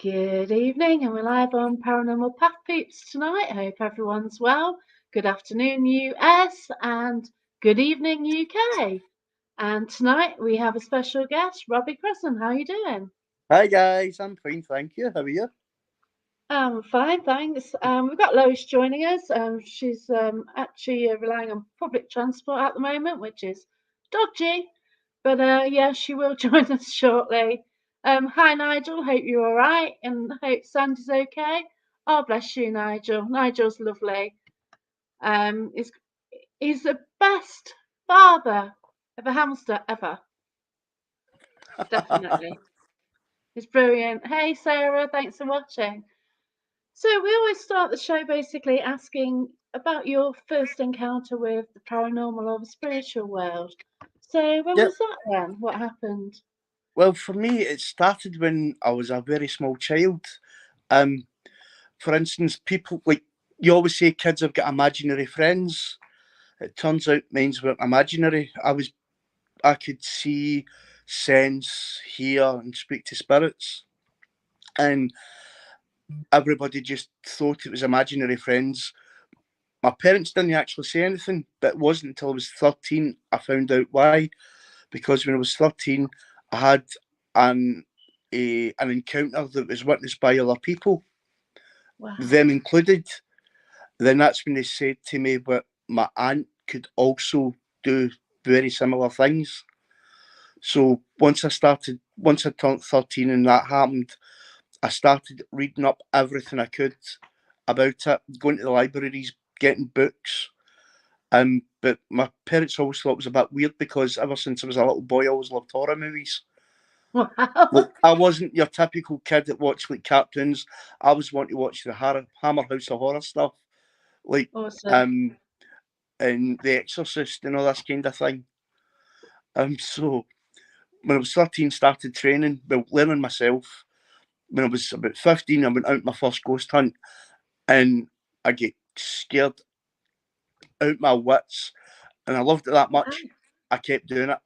Good evening, and we're live on Paranormal Path Peeps tonight. I hope everyone's well. Good afternoon, US, and good evening, UK. And tonight we have a special guest, Robbie Crossan. How are you doing? Hi guys, I'm fine, thank you. How are you? Fine, thanks. We've got Lois joining us. She's actually relying on public transport at the moment, which is dodgy. But yeah, she will join us shortly. Hi, Nigel. Hope you're all right, and hope Sandy's okay. Oh, bless you, Nigel. Nigel's lovely. He's the best father of a hamster ever. Definitely. He's brilliant. Hey, Sarah. Thanks for watching. So we always start the show basically asking about your first encounter with the paranormal or the spiritual world. So when Yep. was that then? What happened? Well, for me, it started when I was a very small child. Um, for instance, people like you always say kids have got imaginary friends. It turns out mine's weren't imaginary. I could see, sense, hear, and speak to spirits, and everybody just thought it was imaginary friends. My parents didn't actually say anything, but it wasn't until I was 13 I found out why. Because when I was 13, I had an an encounter that was witnessed by other people, Wow. them included. Then that's when they said to me that my aunt could also do very similar things. So once I turned 13 and that happened, I started reading up everything I could about it, going to the libraries, getting books. But my parents always thought it was a bit weird because ever since I was a little boy, I always loved horror movies. Wow. Like, I wasn't your typical kid that watched like cartoons. I was wanting to watch the Hammer House of Horror stuff, like Awesome. um and The Exorcist and all this kind of thing. So when I was 13, started training, well, learning myself. When I was about 15, I went out my first ghost hunt, and I get scared out my wits, and I loved it that much. I kept doing it,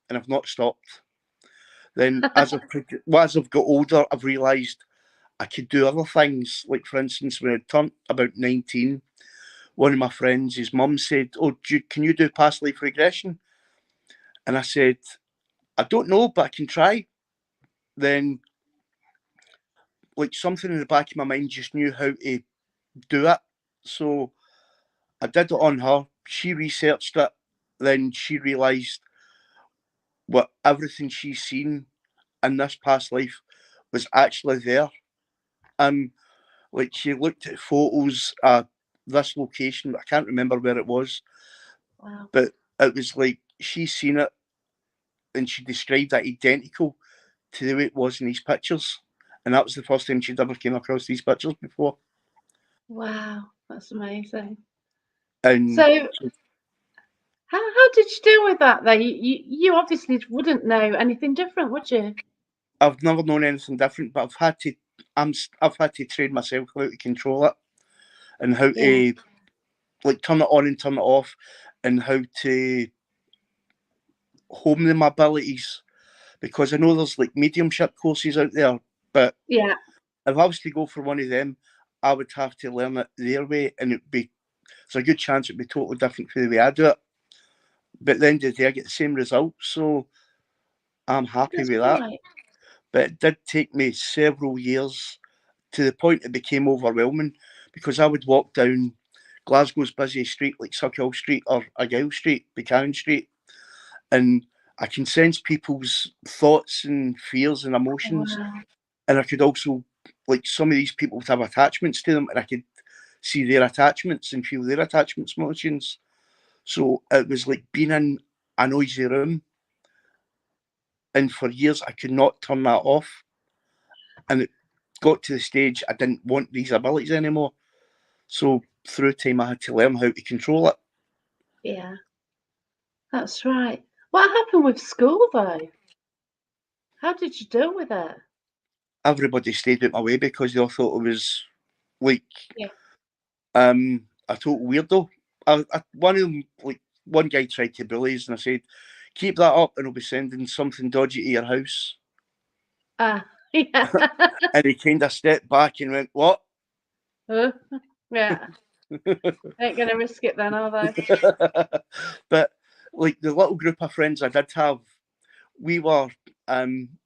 and I've not stopped. Then as I've got older, I've realised I could do other things. Like, for instance, when I turned about 19, one of my friends, his mum said, "Oh, can you do past life regression?" And I said, "I don't know, but I can try." Then, like, something in the back of my mind just knew how to do it. So I did it on her. She researched it. Then she realised what everything she's seen in this past life was actually there. Um, Like, she looked at photos of this location. I can't remember where it was, Wow. but it was like she seen it and she described it identical to the way it was in these pictures. And that was the first time she'd ever came across these pictures before. Wow. That's amazing. And So how did you deal with that though? You obviously wouldn't know anything different, would you? I've never known anything different, but I've had to train myself how to control it and how Yeah. to like turn it on and turn it off, and how to hone my abilities, because I know there's like mediumship courses out there, but Yeah. if I was to go for one of them, I would have to learn it their way, and there's a good chance it'd be totally different from the way I do it. But at the end of the day, I get the same result, so I'm happy That's with that. right. But it did take me several years, to the point it became overwhelming, because I would walk down Glasgow's busiest street, like Suckhill Street or Argyle Street, Buchanan Street, and I can sense people's thoughts and fears and emotions. Wow. And I could also, like, some of these people would have attachments to them, and I could see their attachments and feel their attachments emotions. So it was like being in a noisy room, and for years I could not turn that off. And it got to the stage I didn't want these abilities anymore. So through time I had to learn how to control it. Yeah. That's right. What happened with school though? How did you deal with it? Everybody stayed out my way because they all thought it was like Yeah. a total weirdo. One of them, like, one guy tried to bully us, and I said, "Keep that up, and I'll be sending something dodgy to your house." Ah. Yeah. And he kind of stepped back and went, "What?" Yeah. Ain't gonna risk it then, are they? But like the little group of friends I did have, we were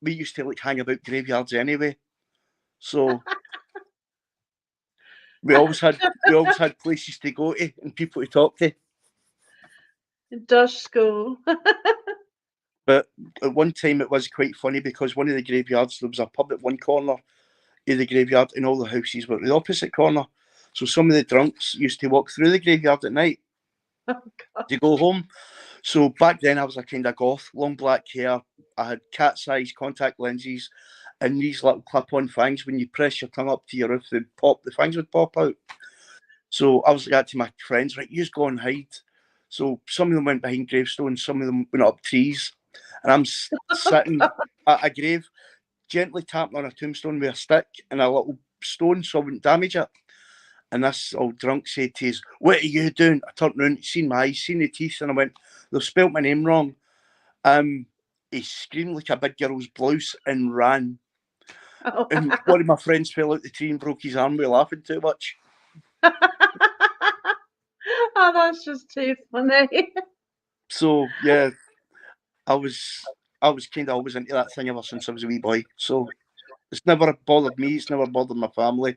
we used to like hang about graveyards anyway. So we always had places to go to and people to talk to. Dosh school. But at one time it was quite funny because one of the graveyards, there was a pub at one corner of the graveyard and all the houses were at the opposite corner. So some of the drunks used to walk through the graveyard at night Oh God. to go home. So back then I was a kind of goth, long black hair. I had cat-sized contact lenses and these little clip-on things. When you press your tongue up to your roof, the things would pop out. So I was like that to my friends, right, you just go and hide. So some of them went behind gravestones, some of them went up trees. And I'm sitting at a grave, gently tapping on a tombstone with a stick and a little stone so I wouldn't damage it. And this old drunk said to us, "What are you doing?" I turned around, seen my eyes, seen the teeth, and I went, "They've spelt my name wrong." He screamed like a big girl's blouse and ran. Oh, And wow. one of my friends fell out the tree and broke his arm. We were laughing too much. Oh, that's just too funny. So yeah, I was kind of always into that thing ever since I was a wee boy. So it's never bothered me. It's never bothered my family.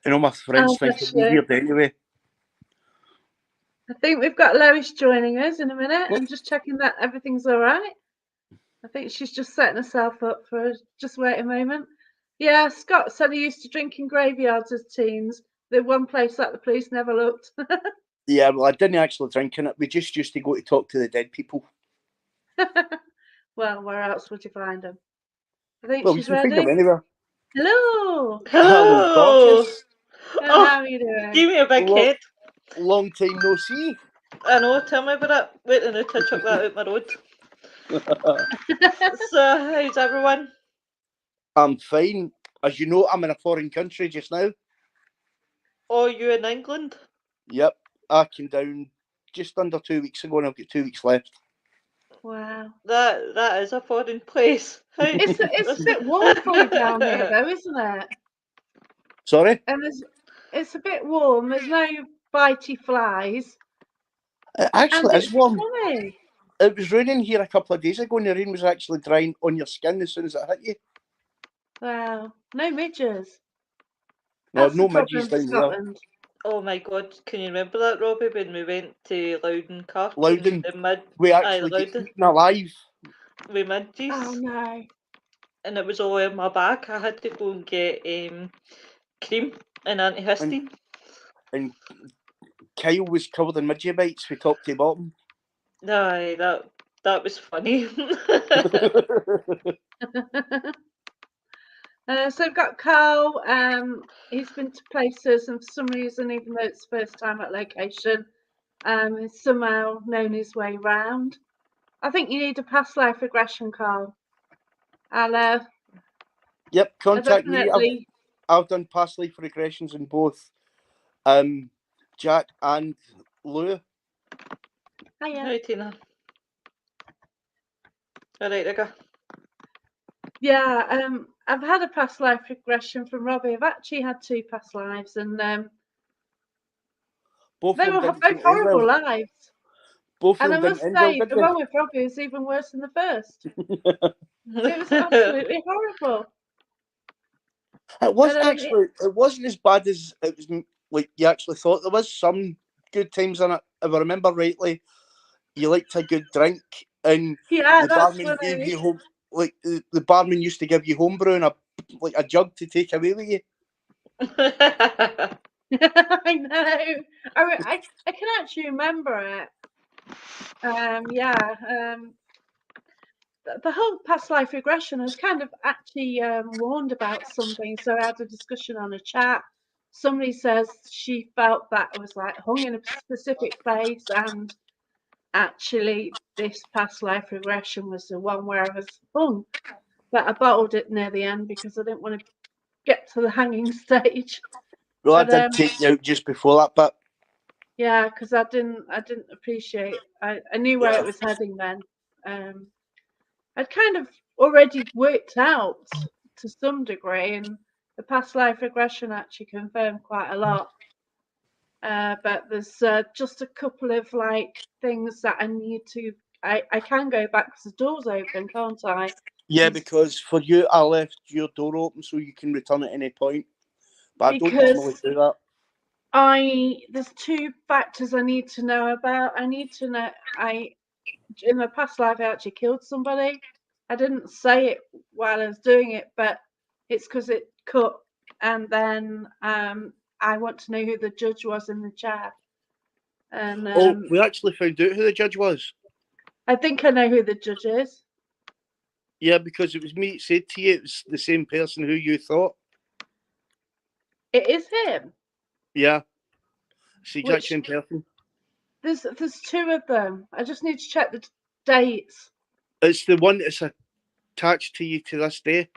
And all my friends Oh, think bless I'm you. weird anyway. I think we've got Lois joining us in a minute. Well, I'm just checking that everything's all right. I think she's just setting herself up for just wait a moment. Yeah, Scott said he used to drink in graveyards as teens. The one place that the police never looked. yeah, well, I didn't actually drink in it. We just used to go to talk to the dead people. Well, where else would you find them? I think Well, we she's can find them ready. anywhere. Hello. Hello, Hello. gorgeous. Oh, How are you doing? give me a big Long, head. long time no see. I know, tell me about it. Wait a minute, I chuck that out my road. So, how's everyone? I'm fine. As you know, I'm in a foreign country just now. Oh, you in England? Yep, I came down just under 2 weeks ago and I've got 2 weeks left. Wow. That is a foreign place. It's a bit warm for you down here, though, isn't it? Sorry? And it's a bit warm. There's no bitey flies, It and actually is it's warm. sunny. It was raining here a couple of days ago and the rain was actually drying on your skin as soon as it hit you. Wow. No midges. No, That's the no midges problem with down there. Scotland. Oh my god, can you remember that, Robbie, when we went to Loudon Carp Loudon, and the we aye, actually get Loudon, eaten alive. with midges, Oh no. and it was all in my back. I had to go and get cream and And, antihistine. and Kyle was covered in midget bites from top to bottom. Aye, that was funny. So we've got Carl. He's been to places, and for some reason, even though it's first time at location, he's somehow known his way round. I think you need a past life regression, Carl. I'll Yep, contact me. definitely. I've done past life regressions in both Jack and Lou. Hiya. Hi, Tina. All right, Rigga. Yeah, I've had a past life regression from Robbie. I've actually had 2 past lives, and Both they of them were didn't both seem to end horrible well. lives. Both of And I them didn't must end well, say, did the they? one with Robbie was even worse than the first. It was absolutely horrible. It was But actually. It wasn't as bad as it was. Like you actually thought. There was some good times in it. If I remember rightly, you liked a good drink, and yeah, the that's barman gave funny. you home. Like the barman used to give you homebrew and a jug to take away with you. I know. I can actually remember it. Yeah. The whole past life regression, I was kind of actually warned about something, so I had a discussion on a chat. Somebody says she felt that it was like hung in a specific place, and actually this past life regression was the one where I was hung. But I bottled it near the end because I didn't want to get to the hanging stage. Well, I But did take you out just before that, but yeah, because I didn't appreciate. I knew where yeah, it was heading then. I'd kind of already worked out to some degree, and the past life regression actually confirmed quite a lot. But there's just a couple of like things that I need to. I can go back because the door's open, can't I? Yeah, because for you, I left your door open so you can return at any point. But I don't normally Because do that. there's two factors I need to know about. I need to know in my past life I actually killed somebody. I didn't say it while I was doing it, but it's because it cut. And then I want to know who the judge was in the chair. And we actually found out who the judge was. I think I know who the judge is. Yeah, because it was me that said to you it was the same person who you thought. It is him. Yeah. It's the exact same person. There's two of them. I just need to check the dates. It's the one that's attached to you to this day.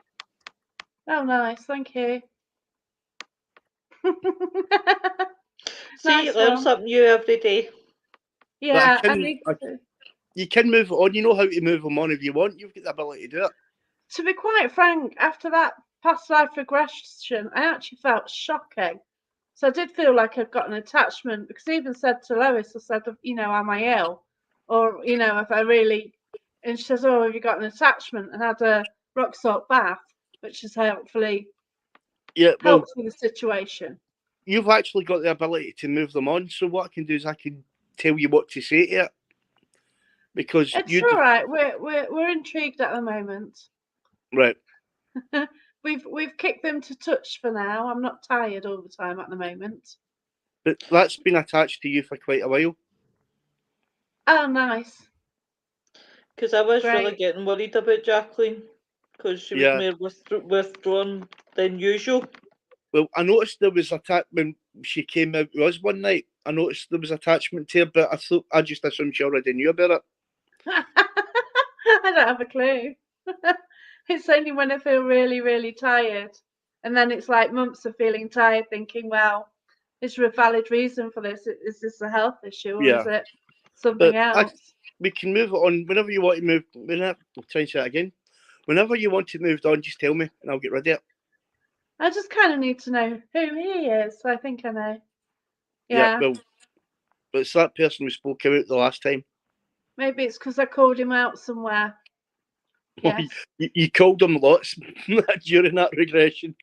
Oh, nice. Thank you. See, Nice you learn one. something new every day. Yeah, you can move it on. You know how to move them on if you want. You've got the ability to do it. To be quite frank, after that past life regression, I actually felt shocking. So I did feel like I'd got an attachment, because I even said to Lois, I said, am I ill? Or, if I really, and she says, oh, have you got an attachment? And had a rock salt bath, which has hopefully helped with the situation. You've actually got the ability to move them on. So what I can do is I can tell you what to say to it. Because it's all right. We're intrigued at the moment. Right. We've kicked them to touch for now. I'm not tired all the time at the moment. But that's been attached to you for quite a while. Oh, nice. Because I was really getting worried about Jacqueline, because she was more withdrawn than usual. Well, I noticed there was when she came out with us one night. I noticed there was attachment to her, but I just assumed she already knew about it. I don't have a clue. It's only when I feel really, really tired, and then it's like months of feeling tired, thinking, well, is there a valid reason for this? Is this a health issue, or is it something else? We can move it on whenever you want to move. I'll try and say it again. Whenever you want to move on, just tell me, and I'll get rid of it. I just kind of need to know who he is. So I think I know. Yeah, well, it's that person we spoke about the last time. Maybe it's because I called him out somewhere. Yes. You called him lots during that regression.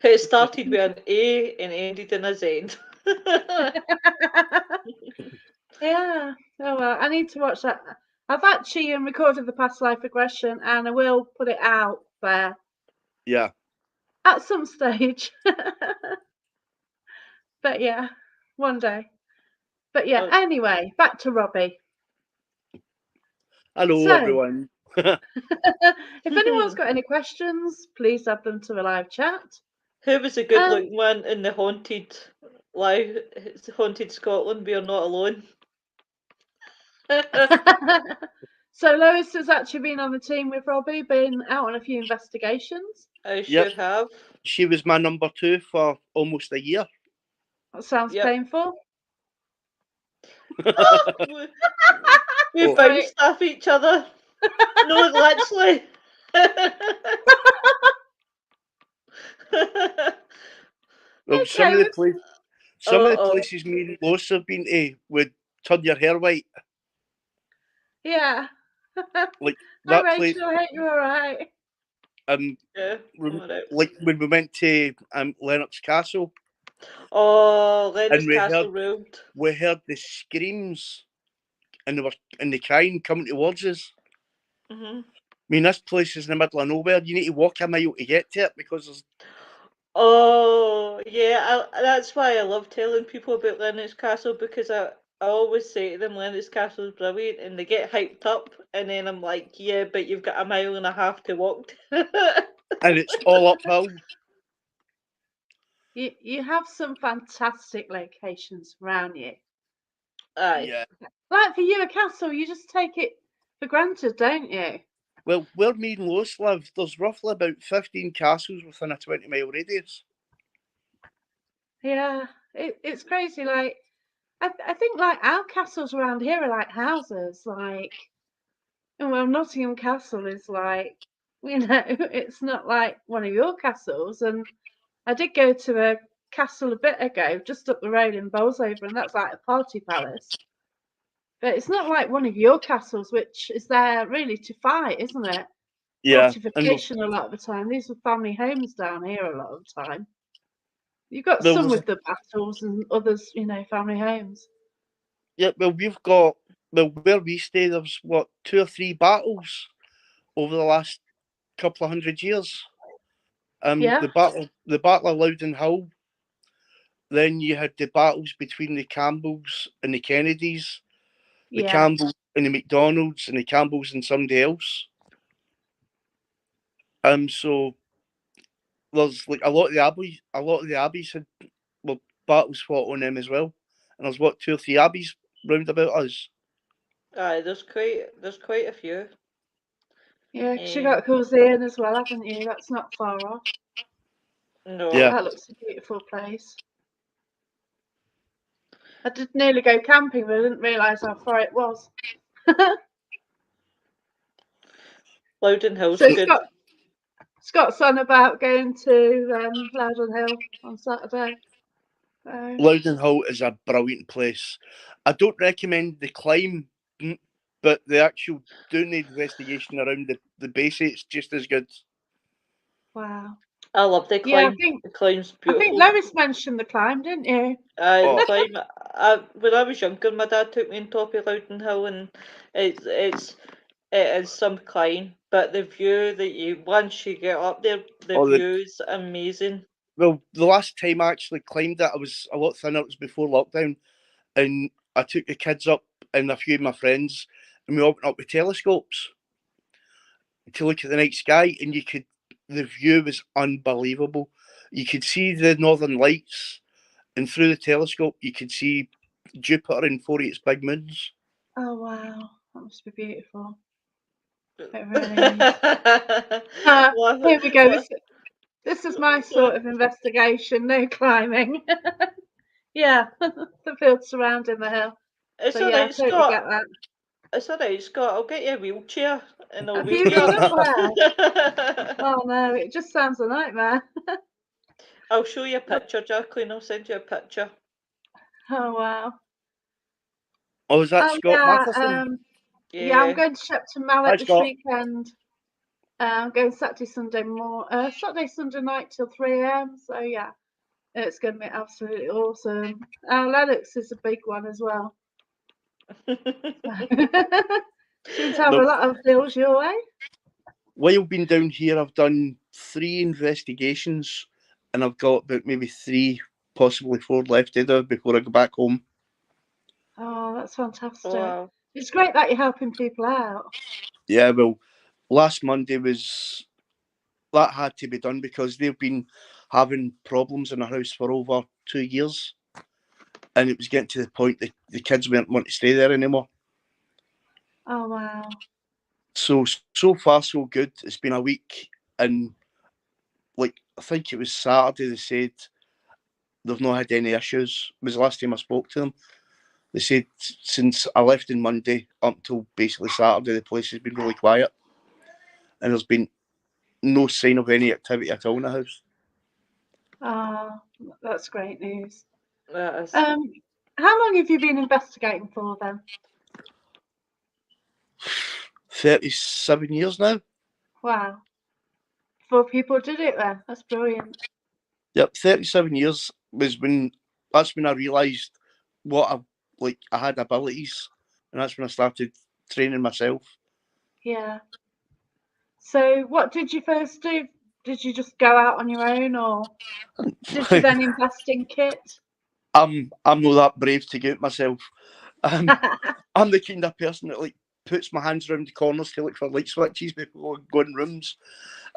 It started with an A and ended in a Z. Yeah. Oh well, I need to watch that. I've actually recorded the past life regression, and I will put it out there. Yeah. At some stage. But yeah, one day. But yeah, anyway, back to Robbie. Hello, everyone. If anyone's got any questions, please add them to the live chat. Who was the good-looking one in the haunted Scotland? We are not alone. So Lois has actually been on the team with Robbie, been out on a few investigations. I sure have. She was my number 2 for almost a year. That sounds painful. We bounced off each other. No, literally. Well, some of the places me and Lois have been to would turn your hair white. Yeah. Like that Hi, Rachel, I hope you're all right. Like when we went to Lennox Castle. Oh, Lennox Castle ruled. We heard the screams, and they crying coming towards us. Mm-hmm. I mean, this place is in the middle of nowhere. You need to walk a mile to get to it because there's. Oh yeah, that's why I love telling people about Lennox Castle, because I always say to them Lennox Castle is brilliant, and they get hyped up, and then I'm like, yeah, but you've got a mile and a half to walk. And it's all uphill. You have some fantastic locations around you. Yeah. Like for you, a castle, you just take it for granted, don't you? Well, where me and Lois live, there's roughly about 15 castles within a 20-mile radius. Yeah, it's crazy. Like, I think like our castles around here are like houses. Like, well, Nottingham Castle is like You know, it's not like one of your castles. And I did go to a castle a bit ago, just up the road in Bolsover, and that's like a party palace. But it's not like one of your castles, which is there really to fight, isn't it? Yeah, and Fortification a lot of the time. These are family homes down here a lot of the time. You've got there some was with the battles and others, you know, family homes. yeah, well, we've got where we stay. There's what 2 or 3 battles over the last couple of hundred years. Yeah, The battle of Loudon Hill. Then you had the battles between the Campbells and the Kennedys, the yeah. Campbells and the McDonalds, and the Campbells and somebody else. So there's like a lot of the abbeys had battles fought on them as well. And there's what 2 or 3 abbeys round about us. Aye, there's quite a few. Yeah, because you've got Curzon as well, haven't you? That's not far off. No. Yeah. That looks a beautiful place. I did nearly go camping, but I didn't realise how far it was. Loudon Hill's So good. Scott's on about going to Loudon Hill on Saturday. Loudon Hill is a brilliant place. I don't recommend the climb, but the actual doing the investigation around the base, it's just as good. Wow. I love the climb. The climb's I think beautiful. Lois mentioned the climb, didn't you? The climb. When I was younger, my dad took me on top of Loudon Hill, and it is some climb, but the view that once you get up there, the view's amazing. Well, the last time I actually climbed it, I was a lot thinner. It was before lockdown, and I took the kids up and a few of my friends, and we all went up with telescopes to look at the night sky, and the view was unbelievable. You could see the northern lights, and through the telescope you could see Jupiter and 4 of its big moons. Oh wow, that must be beautiful. It really is. Here we go. This is my sort of investigation. No climbing. Yeah, the field surrounding the hill. It's So all yeah, right, I totally get that. It's all right, Scott. I'll get you a wheelchair and I'll Have wheel you you been up. up there? Oh no, it just sounds a nightmare. I'll show you a picture, Jacqueline. I'll send you a picture. Oh wow. Oh, is that Scott yeah, Yeah. I'm going to Shepton Mallet this Scott. weekend. I'm going Saturday, Sunday night till 3 a.m. So yeah, it's going to be absolutely awesome. Lennox is a big one as well. Seems to have a lot of deals your way. While I've been down here, I've done 3 investigations, and I've got about maybe 3, possibly 4 left to do before I go back home. Oh, that's fantastic. Wow. It's great that you're helping people out. Yeah, well, last Monday that had to be done because they've been having problems in the house for over 2 years, and it was getting to the point that the kids weren't wanting to stay there anymore. Oh wow. So far so good. It's been a week, and like I think it was Saturday they said they've not had any issues. It was the last time I spoke to them. They said since I left on Monday up until basically Saturday, the place has been really quiet, and there's been no sign of any activity at all in the house. Oh, that's great news. That is. How long have you been investigating for then? 37 years now. Wow. 4 people did it then. That's brilliant. Yep, 37 years was that's when I realised I had abilities, and that's when I started training myself. Yeah. So what did you first do? Did you just go out on your own, or did you then invest in kit? I'm not that brave to go out myself. I'm the kind of person that like puts my hands around the corners to look for light switches before going rooms.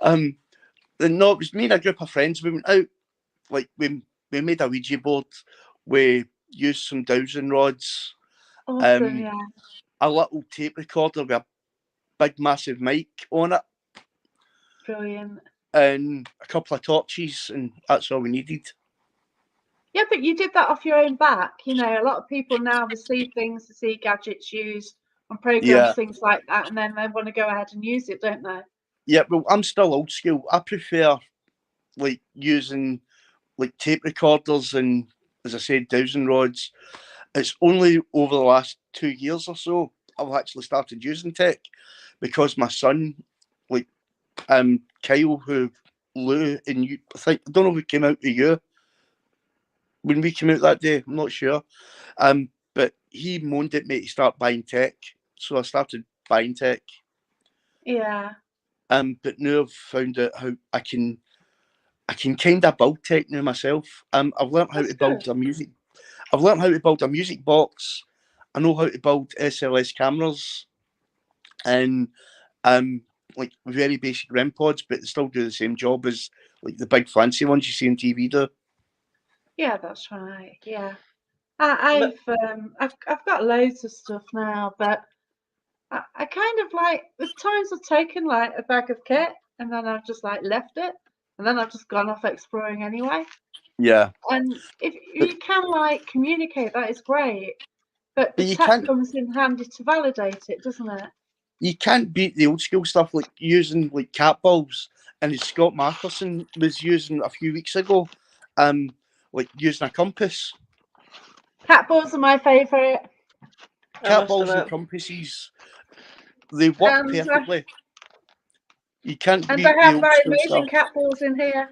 And no, it was me and a group of friends. We went out, like we made a Ouija board. We used some dowsing rods. Awesome, yeah. A little tape recorder with a big massive mic on it. Brilliant. And a couple of torches, and that's all we needed. Yeah, but you did that off your own back. You know, a lot of people now receive things, see gadgets used on programs, things like that, and then they want to go ahead and use it, don't they? Yeah, well, I'm still old school. I prefer like using like tape recorders and, as I said, dowsing rods. It's only over the last 2 years or so I've actually started using tech because my son, like Kyle, who Lou and you, I don't know if we came out to you when we came out that day. I'm not sure, but he moaned at me to start buying tech, so I started buying tech. Yeah. But now I've found out how I can kind of build tech now myself. I've learned how to build a music. I've learned how to build a music box. I know how to build SLS cameras and like very basic REM pods, but they still do the same job as like the big fancy ones you see on TV do. Yeah, that's right. Yeah. I've got loads of stuff now, but I kind of like there's times I've taken like a bag of kit and then I've just like left it and then I've just gone off exploring anyway. Yeah, And if you can like communicate, that is great. But the but tech comes in handy to validate it, doesn't it? you can't beat the old school stuff like using like cat balls, and as Scott Matheson was using a few weeks ago, like using a compass. Cat balls are my favourite. Cat balls and compasses, they work And perfectly. You can't I beat the have old my school amazing stuff. cat balls in here.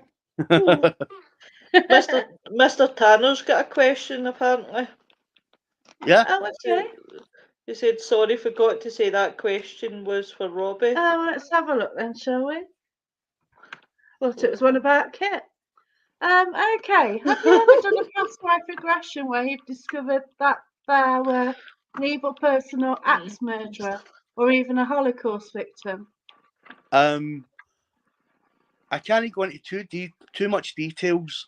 Mr. Tanner's got a question apparently. Yeah. Oh, okay. He said, sorry, forgot to say that question was for Robbie. Let's have a look then, shall we? Thought it was one about Kit. Okay. Have you ever done a past life regression where you've discovered that there were an evil person or axe murderer or even a Holocaust victim? I can't go into too much details,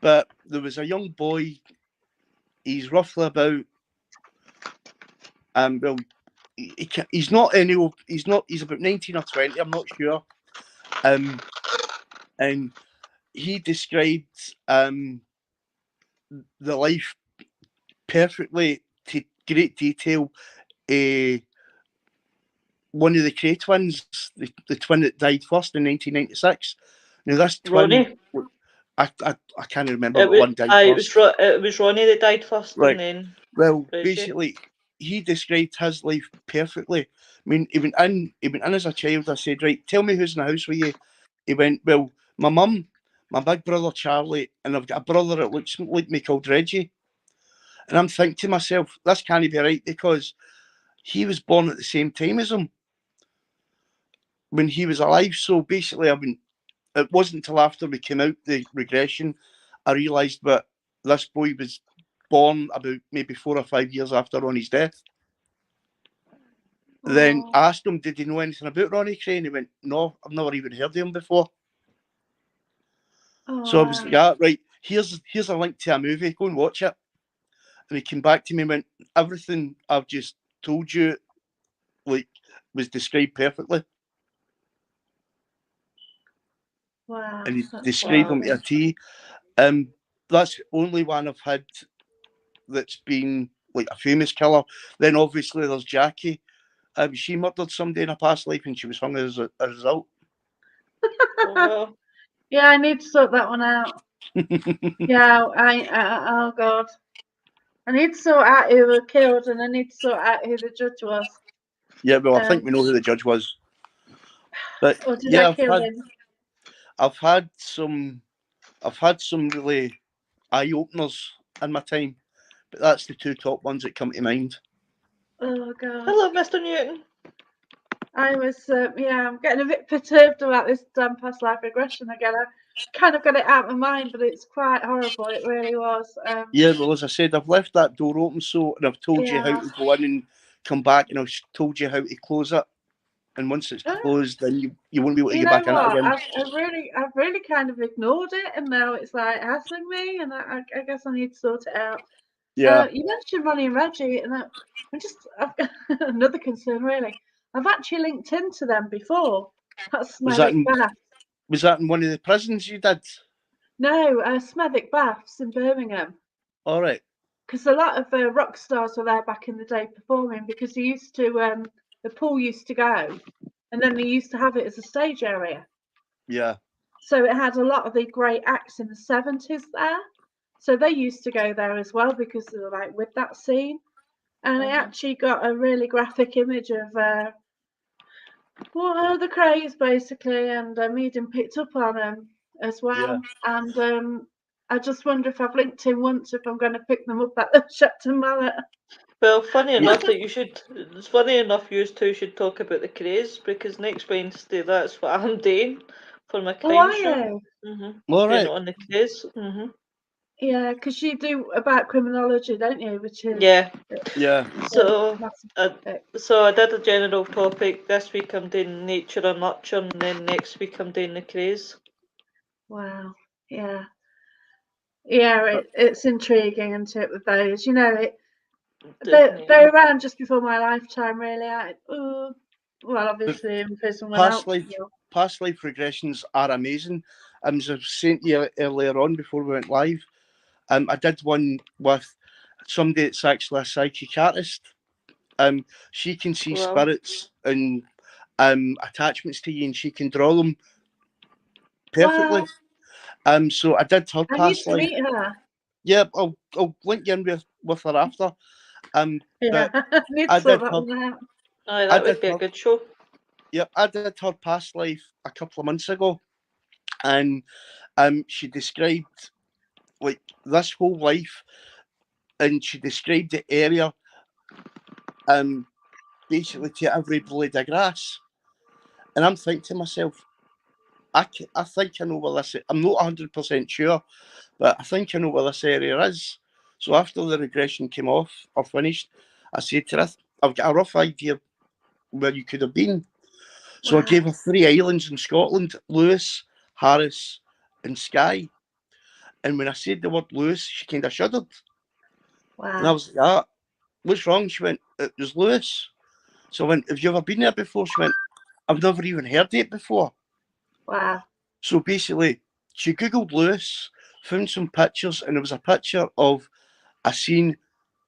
but there was a young boy. He's roughly about well, he's not any. He's about 19 or 20. I'm not sure. And he described the life perfectly to great detail. One of the Cray twins, the twin that died first in 1996. Now this twin, Ronnie. I can't remember what one died first. It was Ronnie that died first, Right. and then Well, Reggie. basically, he described his life perfectly. I mean, he went in as a child. I said, right, tell me who's in the house with you. He went, well, my mum, my big brother Charlie, and I've got a brother that looks like me called Reggie. And I'm thinking to myself, this can't be right because he was born at the same time as him when he was alive. So basically, it wasn't until after we came out the regression, I realised that this boy was born about maybe 4 or 5 years after Ronnie's death. Then I asked him, did he know anything about Ronnie Cray? And he went, no, I've never even heard of him before. So I was like, yeah, right, here's a link to a movie, go and watch it. And he came back to me and went, everything I've just told you like was described perfectly. Wow. And he described him to a T. That's the only one I've had that's been like a famous killer. Then obviously there's Jackie. She murdered somebody in a past life and she was hung as a result. Yeah, I need to sort that one out. Yeah, oh God. I need to sort out who were killed and I need to sort out who the judge was. Yeah, well, I think we know who the judge was. But yeah, I've had some really eye openers in my time, but that's the two top ones that come to mind. Oh God. Hello, Mr. Newton. I was, I'm getting a bit perturbed about this damn past life regression again. I kind of got it out of my mind, but it's quite horrible. It really was. Yeah, well, as I said, I've left that door open, and I've told you how to go in and come back, and I've told you how to close it. And once it's closed, then you won't be able to get back in it again. I've really kind of ignored it, and now it's like hassling me, and I guess I need to sort it out. Yeah. You mentioned Ronnie and Reggie, and I've got another concern really. I've actually linked into them before. That's Smethwick Baths. Was that in one of the prisons you did? No, Smethwick Baths in Birmingham. All right. Because a lot of rock stars were there back in the day performing because they used to, the pool used to go and then they used to have it as a stage area. Yeah. So it had a lot of the great acts in the 70s there. So they used to go there as well because they were like with that scene. And it actually got a really graphic image of the craze basically, and Eden picked up on them as well. Yeah. And I just wonder if I've linked in once if I'm going to pick them up at the Shepton Mallet. Well, funny enough that you should. It's funny enough you two should talk about the craze, because next Wednesday that's what I'm doing for my crime Why? show. All Doing right. it on the craze. Yeah, because you do about criminology, don't you? Which is Yeah. Yeah. So, massive I, topic. so I did a general topic. This week I'm doing nature and nurture, and then next week I'm doing the craze. Wow. Yeah. Yeah, it's intriguing, isn't it, with those? You know, they're around just before my lifetime, really. Well, obviously in prison Past without life, you. past life regressions are amazing. As I was saying to you earlier on before we went live, I did one with somebody that's actually a psychiatrist. She can see spirits and attachments to you, and she can draw them perfectly. Wow. So I did her I need past to life. meet her. Yeah, I'll link you in with her after. Yeah, But I need to I sort did that her. one out. Aye, I that did would be a her. good show. Yep, I did her past life a couple of months ago, and she described like this whole life, and she described the area basically to every blade of grass. And I'm thinking to myself, I think I know where this is. I'm not 100% sure, but I think I know where this area is. So after the regression came off or finished, I said to her, I've got a rough idea where you could have been. So I Wow. gave her 3 islands in Scotland: Lewis, Harris, and Skye. And when I said the word Lewis, she kind of shuddered. And I Wow. was like, ah, what's wrong? She went, it was Lewis. So I went, have you ever been there before? She went, I've never even heard it before. Wow. So basically, she Googled Lewis, found some pictures, and there was a picture of a scene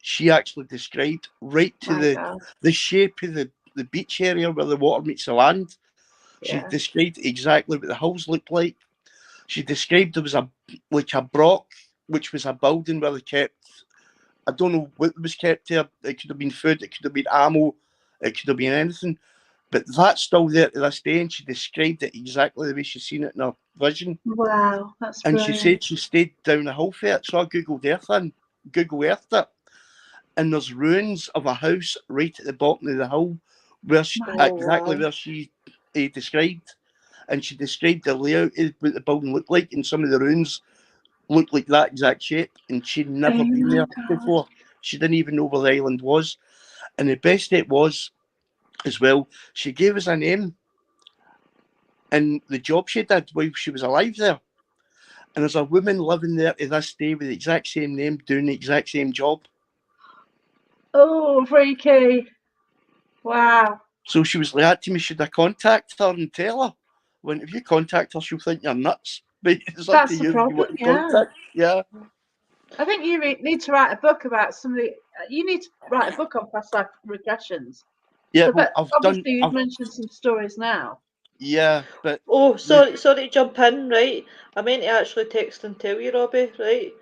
she actually described right to My God. the shape of the beach area where the water meets the land. She Yeah. described exactly what the hills looked like. She described there was a broch, which was a building where they kept, I don't know what was kept there. It could have been food, it could have been ammo, it could have been anything. But that's still there to this day, and she described it exactly the way she's seen it in her vision. Wow. That's And she brilliant. said she stayed down the hill for it. So I Googled Earthed it, and there's ruins of a house right at the bottom of the hill, where where she described. And she described the layout of what the building looked like, and some of the ruins looked like that exact shape. And she'd never been there before. She didn't even know where the island was. And the best it was, as well, she gave us a name and the job she did while she was alive there. And there's a woman living there to this day with the exact same name, doing the exact same job. Oh, freaky. Wow. So she was like to me, should I contact her and tell her? When if you contact her, she'll think you're nuts. But it's up to That's the you if you want problem, to contact. Yeah. I think you need to write a book about some of the. You need to write a book on past life regressions. Yeah, So, well, but obviously you've mentioned some stories now. Yeah, but sorry to jump in, right? I meant to actually text and tell you, Robbie, right?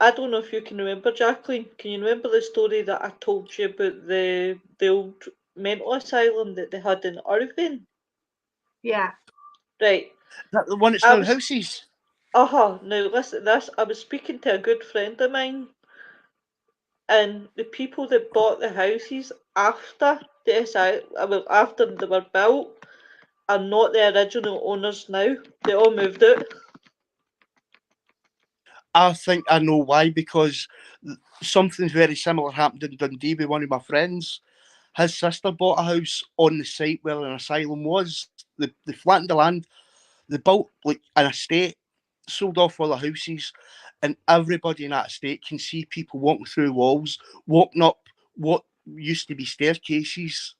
I don't know if you can remember, Jacqueline. Can you remember the story that I told you about the old mental asylum that they had in Irvine? Yeah. Right. That the one that's now houses. Now listen, this I was speaking to a good friend of mine, and the people that bought the houses after after they were built are not the original owners now. They all moved out. I think I know why, because something very similar happened in Dundee with one of my friends. His sister bought a house on the site where an asylum was. They flattened the land, they built like an estate, sold off all the houses, and everybody in that estate can see people walking through walls, walking up what used to be staircases.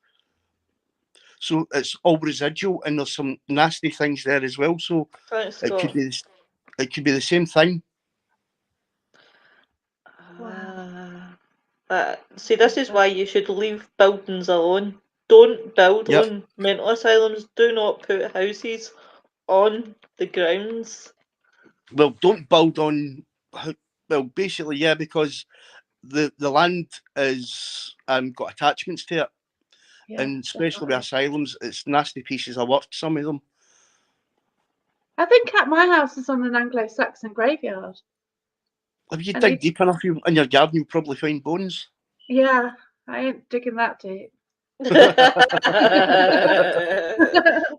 So it's all residual, and there's some nasty things there as well. So Thanks, it Scott. could be the same thing. See, this is why you should leave buildings alone. Don't build Yep. on mental asylums. Do not put houses on the grounds. Well, don't build on. Well, basically, yeah, because the land is got attachments to it, Yeah, and especially with definitely. asylums, it's nasty pieces of work. Some of them. I think at my house is on an Anglo-Saxon graveyard. If you And dig it's, deep enough in your garden, you'll probably find bones. yeah, I ain't digging that deep.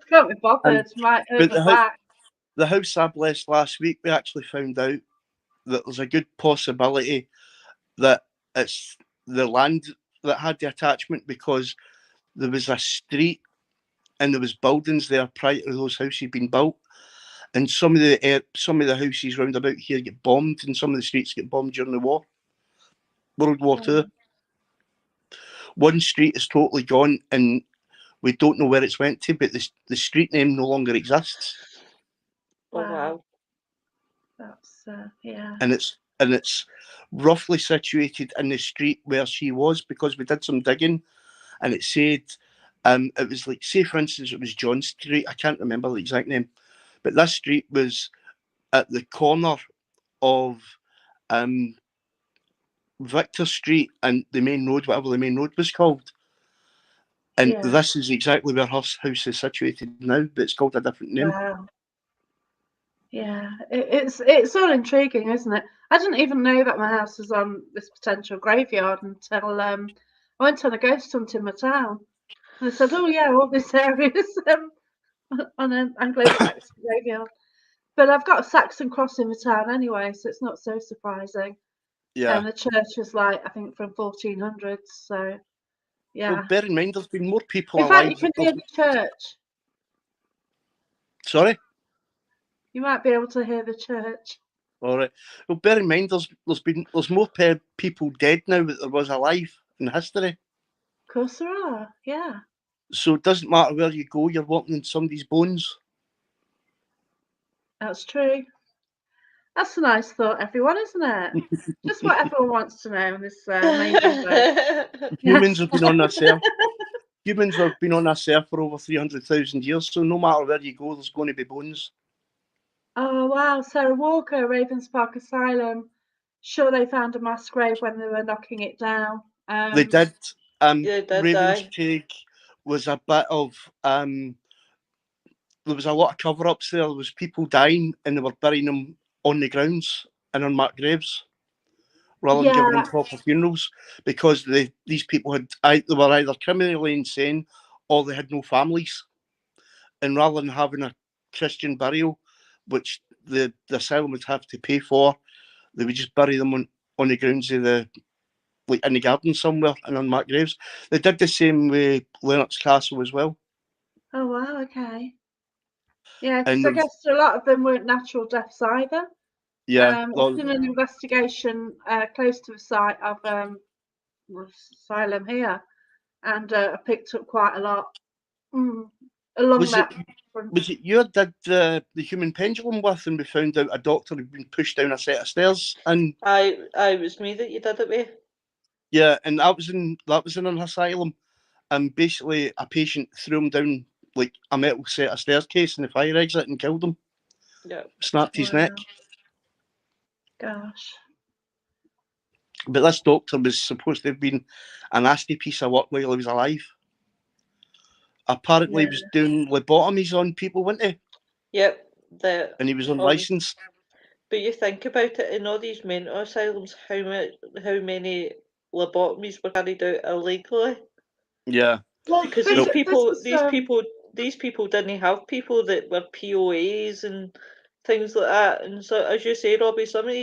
Can't be bothered. And Might hurt but my back. the house I blessed last week, we actually found out that there's a good possibility that it's the land that had the attachment, because there was a street and there was buildings there prior to those houses being built, and some of the houses round about here get bombed, and some of the streets get bombed during the war, World War Two. One street is totally gone, and we don't know where it's went to, but the street name no longer exists. Oh wow. That's yeah. And it's roughly situated in the street where she was, because we did some digging, and it said it was like, say for instance, it was John Street. I can't remember the exact name, but this street was at the corner of Victor Street and the main road, whatever the main road was called. And Yeah. this is exactly where her house is situated now, but it's called a different name. Wow. Yeah, it's all intriguing, isn't it? I didn't even know that my house was on this potential graveyard until I went on a ghost hunt in my town. And they said, "Oh yeah, all this area is on an Anglo-Saxon graveyard." But I've got a Saxon cross in my town anyway, so it's not so surprising. Yeah. And the church was like, I think, from 1400s. So yeah. Well, bear in mind, there's been more people In fact, alive. you can hear the church. Sorry? You might be able to hear the church. All right. Well, bear in mind, there's more people dead now than there was alive in history. Of course there are. Yeah. So it doesn't matter where you go, you're walking in somebody's bones. That's true. That's a nice thought, everyone, isn't it? Just what everyone wants to know in this amazing book. Humans have been on this earth. Humans have been on this earth for over 300,000 years, so no matter where you go, there's going to be bones. Oh, wow. Sarah Walker, Ravens Park Asylum. Sure, they found a mass grave when they were knocking it down. They did. Yeah, did Ravens I? Craig was a bit of... there was a lot of cover-ups there. There was people dying, and they were burying them on the grounds and unmarked graves, rather than giving them proper funerals, because these people they were either criminally insane or they had no families. And rather than having a Christian burial, which the asylum would have to pay for, they would just bury them on the grounds of like in the garden somewhere in unmarked graves. They did the same with Lennox Castle as well. Oh, wow. Okay. Yeah, because And I guess a lot of them weren't natural deaths either. yeah, I've done an investigation close to the site of the asylum here, and I picked up quite a lot along that front. Was it you did the human pendulum with, and we found out a doctor had been pushed down a set of stairs? And I was me that you did it with. yeah, and that was in an asylum, and basically a patient threw him down like a metal set of staircase in the fire exit and killed him. Yeah. Snapped his neck. Gosh. But this doctor was supposed to have been a nasty piece of work while he was alive. Apparently, he was doing lobotomies on people, wasn't he? Yep. And he was unlicensed. But you think about it, in all these mental asylums, how many lobotomies were carried out illegally? Yeah. Well, Because these people didn't have people that were POAs and things like that. And so, as you say, Robbie, some of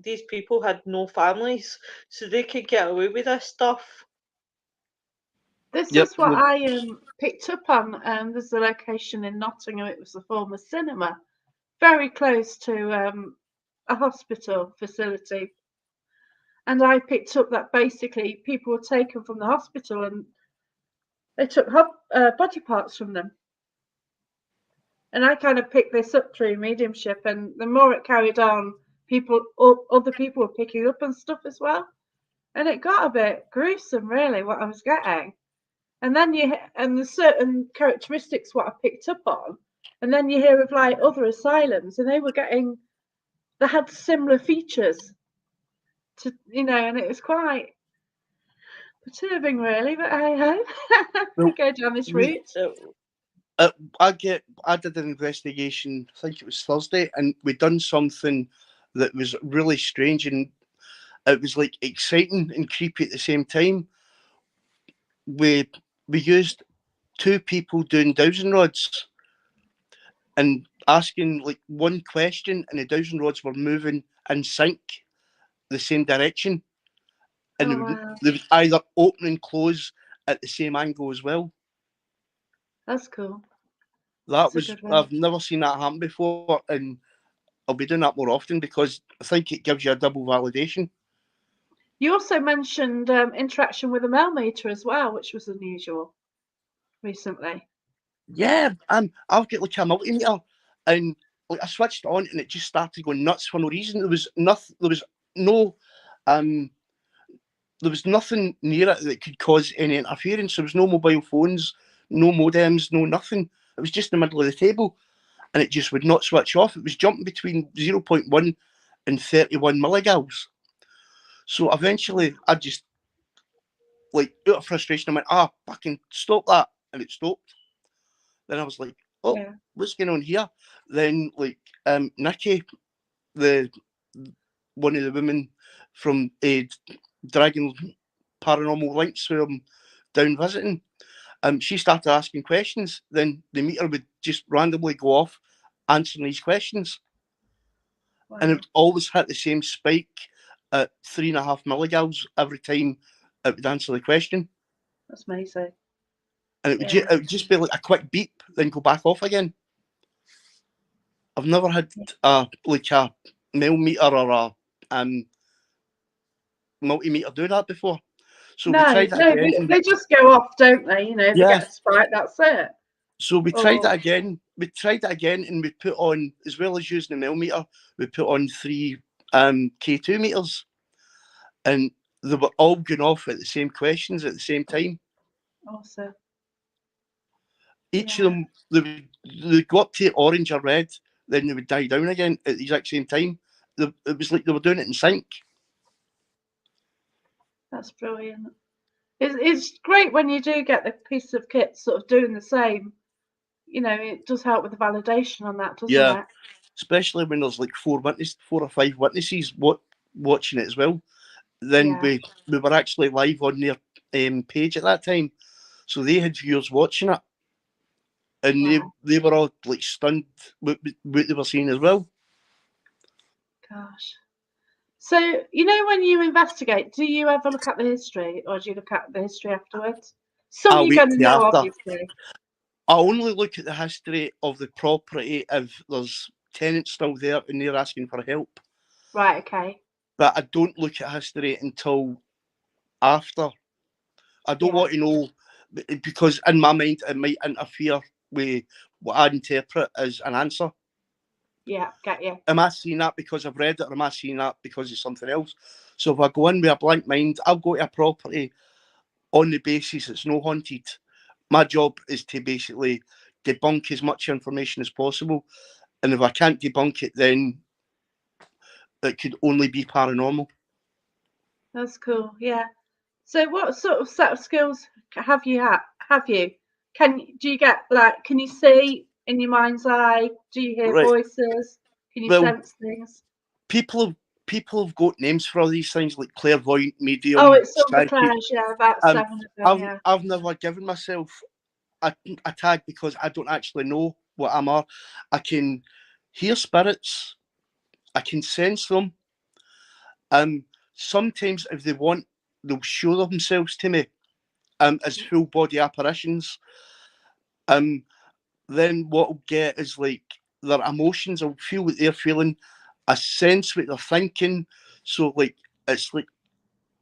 these people had no families, so they could get away with this stuff. This is what I picked up on. There's a location in Nottingham. It was a former cinema, very close to a hospital facility. And I picked up that basically people were taken from the hospital and they took body parts from them. And I kind of picked this up through mediumship, and the more it carried on, other people were picking up and stuff as well. And it got a bit gruesome, really, what I was getting. And then and there's certain characteristics what I picked up on, and then you hear of like other asylums, and they had similar features to, and it was quite perturbing, really. But hey ho, we Well, go down this route. I did an investigation, I think it was Thursday, and we done something that was really strange, and it was like exciting and creepy at the same time. We used two people doing dowsing rods and asking like one question, and the dowsing rods were moving in sync the same direction, and Oh wow, they would either open and close at the same angle as well. that's cool. That That's a was good one. I've never seen that happen before, and I'll be doing that more often because I think it gives you a double validation. You also mentioned interaction with a male meter as well, which was unusual recently. Yeah, I've got like a multimeter, and like I switched it on, and it just started going nuts for no reason. There was nothing. Um, there was nothing near it that could cause any interference. There was no mobile phones, no modems, no nothing. It was just in the middle of the table, and it just would not switch off. It was jumping between 0.1 and 31 milligauss. So eventually, I just, like, out of frustration, I went, fucking stop that. And it stopped. Then I was like, oh, Yeah. what's going on here? Then, like, Nikki, the one of the women from Dragon Paranormal Links, who I'm down visiting, she started asking questions. Then the meter would just randomly go off answering these questions. Wow. And it would always hit the same spike at 3.5 milligauss every time it would answer the question. That's amazing. And it would just be like a quick beep, then go back off again. I've never had a mil meter or a multimeter do that before. So we tried that again. They just go off, don't they? They Yeah. get a spike, that's it. So we tried that again. We tried it again, and we put on, as well as using the millimeter, we put on 3 K2 meters, and they were all going off at the same questions at the same time. Awesome. Each of them, they would go up to orange or red, then they would die down again at the exact same time. It was like they were doing it in sync. That's brilliant. It's great when you do get the piece of kit sort of doing the same. It does help with the validation on that, doesn't it? Especially when there's like 4 or 5 witnesses watching it as well. Then we were actually live on their page at that time, so they had viewers watching it, and they were all like stunned what they were seeing as well. Gosh. So, when you investigate, do you ever look at the history, or do you look at the history afterwards? Some you're going to know, obviously. I only look at the history of the property if there's tenants still there and they're asking for help. Right, okay. But I don't look at history until after. I don't want to know, because in my mind it might interfere with what I interpret as an answer. Yeah, get you. Am I seeing that because I've read it, or am I seeing that because it's something else? So if I go in with a blank mind, I'll go to a property on the basis it's no haunted. My job is to basically debunk as much information as possible. And if I can't debunk it, then it could only be paranormal. That's cool, yeah. So what sort of set of skills have you had? Do you get, like, can you see in your mind's eye? Do you hear voices? Can you sense things? People have got names for all these things, like clairvoyant, medium. Oh, it's Silver Clash, about 7 of them, I've never given myself a tag because I don't actually know what I'm are. I can hear spirits. I can sense them. Sometimes if they want, they'll show themselves to me as full body apparitions. Then what I'll get is like their emotions. I'll feel what they're feeling. I sense what they're thinking. So like it's like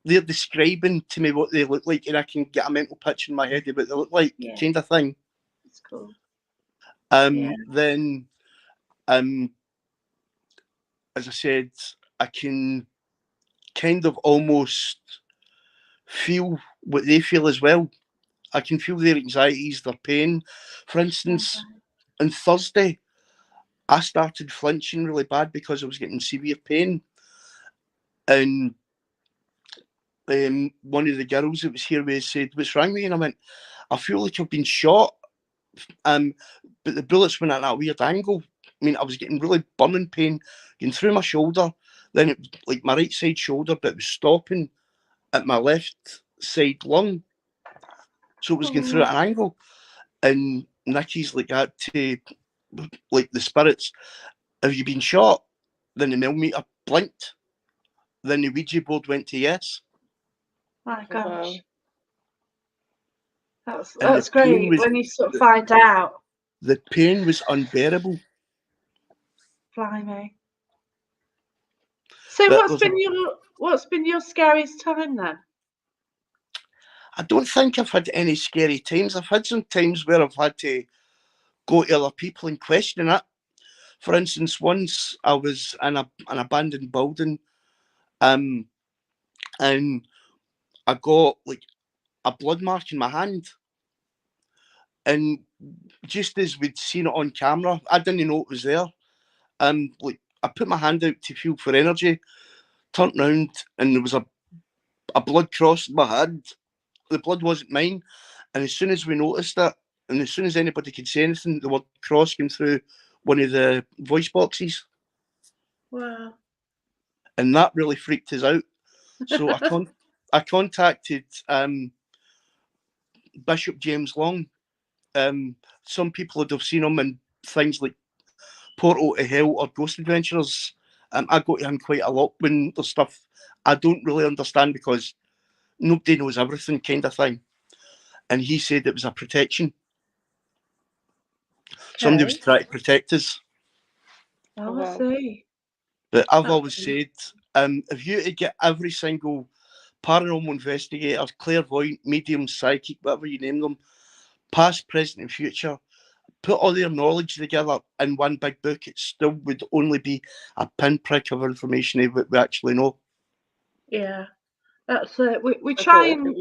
they're describing to me what they look like, and I can get a mental picture in my head of what they look like, kind of thing. That's cool. Then, as I said, I can kind of almost feel what they feel as well. I can feel their anxieties, their pain. For instance, on Thursday, I started flinching really bad because I was getting severe pain. And one of the girls that was here with said, "What's wrong with you?" And I went, "I feel like I've been shot. But the bullets went at that weird angle. I mean, I was getting really burning pain going through my shoulder. Then it was like my right side shoulder, but it was stopping at my left side lung. So it was going through at an angle. And Nicky's like that to like the spirits. Have you been shot? Then the millimeter blinked. Then the Ouija board went to yes. My gosh. Wow. That's great when you sort of find out. The pain was unbearable. Blimey. So what's been your scariest time then? I don't think I've had any scary times. I've had some times where I've had to go to other people and question it. For instance, once I was in an abandoned building, and I got like a blood mark in my hand. And just as we'd seen it on camera, I didn't know it was there. Like I put my hand out to feel for energy, turned round, and there was a blood cross in my hand. The blood wasn't mine. And as soon as we noticed it, and as soon as anybody could say anything, the word cross came through one of the voice boxes. Wow. And that really freaked us out. So I contacted Bishop James Long. Some people would have seen him in things like Portal to Hell or Ghost Adventures. I go to him quite a lot when there's stuff I don't really understand because nobody knows everything kind of thing. And he said it was a protection. Okay. Somebody was trying to protect us. Oh, I see. But I've always said, if you to get every single paranormal investigator, clairvoyant, medium, psychic, whatever you name them, past, present and future, put all their knowledge together in one big book, it still would only be a pinprick of information of what we actually know. Yeah, that's it. We try and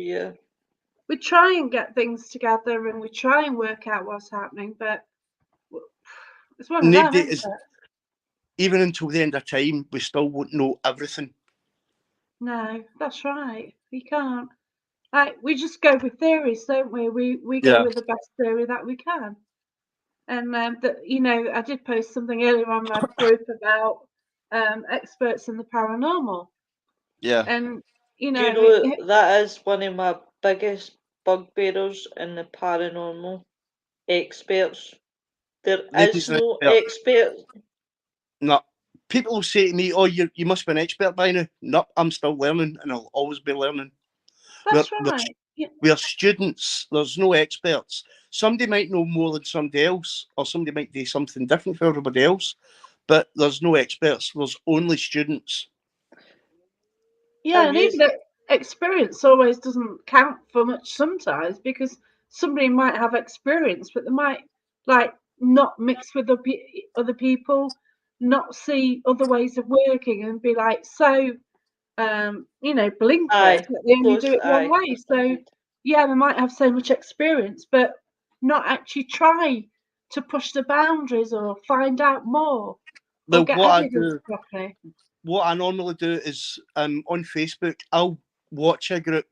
get things together and we try and work out what's happening, but it's one of them, isn't it? Even until the end of time, we still won't know everything. No, that's right. We can't. We just go with theories, don't we? We go with the best theory that we can. And I did post something earlier on my group about experts in the paranormal. Yeah. And that is one of my biggest bugbearers in the paranormal. Experts. There is no expert. No. People will say to me, "Oh, you must be an expert by now." No, I'm still learning, and I'll always be learning. That's right. We are students. There's no experts. Somebody might know more than somebody else, or somebody might do something different for everybody else, but there's no experts. There's only students. Yeah, and even experience always doesn't count for much sometimes because somebody might have experience, but they might not mix with other people, not see other ways of working, and be blinkers that they only do it one way. So yeah, they might have so much experience, but not actually try to push the boundaries or find out more or get evidence properly. What I normally do is on Facebook, I'll watch a group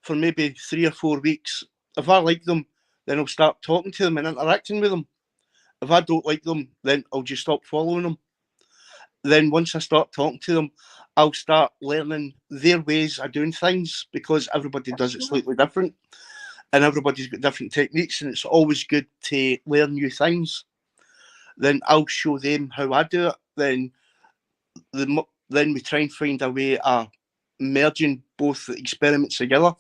for maybe 3 or 4 weeks. If I like them, then I'll start talking to them and interacting with them. If I don't like them, then I'll just stop following them. Then once I start talking to them, I'll start learning their ways of doing things because everybody does it slightly different and everybody's got different techniques and it's always good to learn new things. Then I'll show them how I do it. Then we try and find a way of merging both experiments together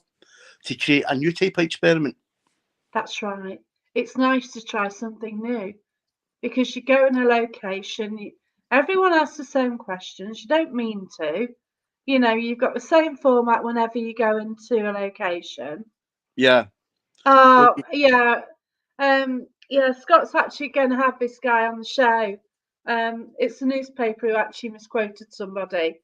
to create a new type of experiment. That's right. It's nice to try something new because you go in a location, everyone asks the same questions. You don't mean to. You've got the same format whenever you go into a location. Yeah. Yeah. Scott's actually going to have this guy on the show. It's a newspaper who actually misquoted somebody.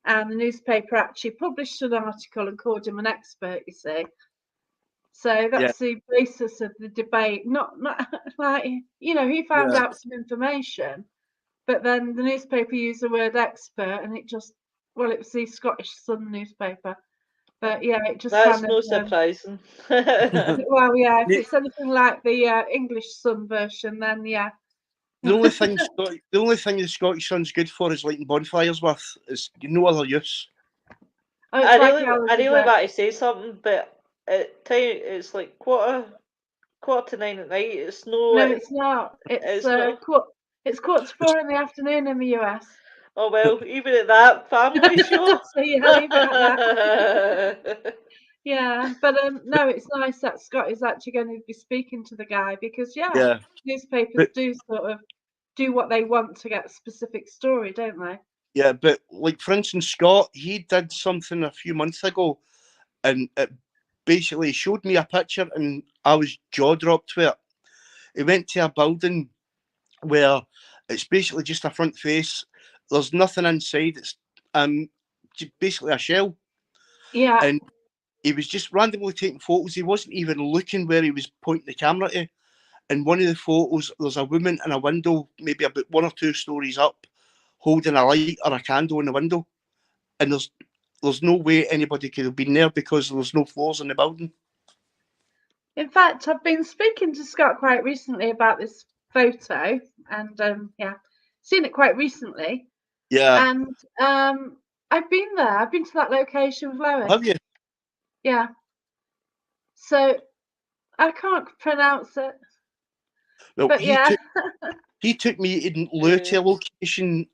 And the newspaper actually published an article and called him an expert, you see. So that's the basis of the debate. Not like, you know, he found out some information, but then the newspaper used the word expert, and it just, well, it was the Scottish Sun newspaper. But yeah, it just That's kind of no surprising. well, yeah, if it's anything like the English Sun version, then yeah. The only thing the Scottish Sun's good for is lighting bonfires with. It's no other use. Oh, it's I like really want to say something, but it's like quarter to 9 at night. It's no. No, it's not. It's not. It's 3:45 in the afternoon in the US. Oh well, even at that family show. So yeah, even at that. Yeah, but no, it's nice that Scott is actually going to be speaking to the guy because newspapers do sort of do what they want to get a specific story, don't they? Yeah, but like for instance, Scott, he did something a few months ago, and it basically showed me a picture, and I was jaw dropped with it. He went to a building where it's basically just a front face. There's nothing inside. It's basically a shell. Yeah. And he was just randomly taking photos. He wasn't even looking where he was pointing the camera to. In one of the photos, there's a woman in a window, maybe about 1 or 2 stories up, holding a light or a candle in the window. And there's no way anybody could have been there because there's no floors in the building. In fact, I've been speaking to Scott quite recently about this photo, and seen it quite recently. Yeah. And I've been there. I've been to that location with Lois. Have you? Yeah. So I can't pronounce it. Well, but he took me in lieu to a location,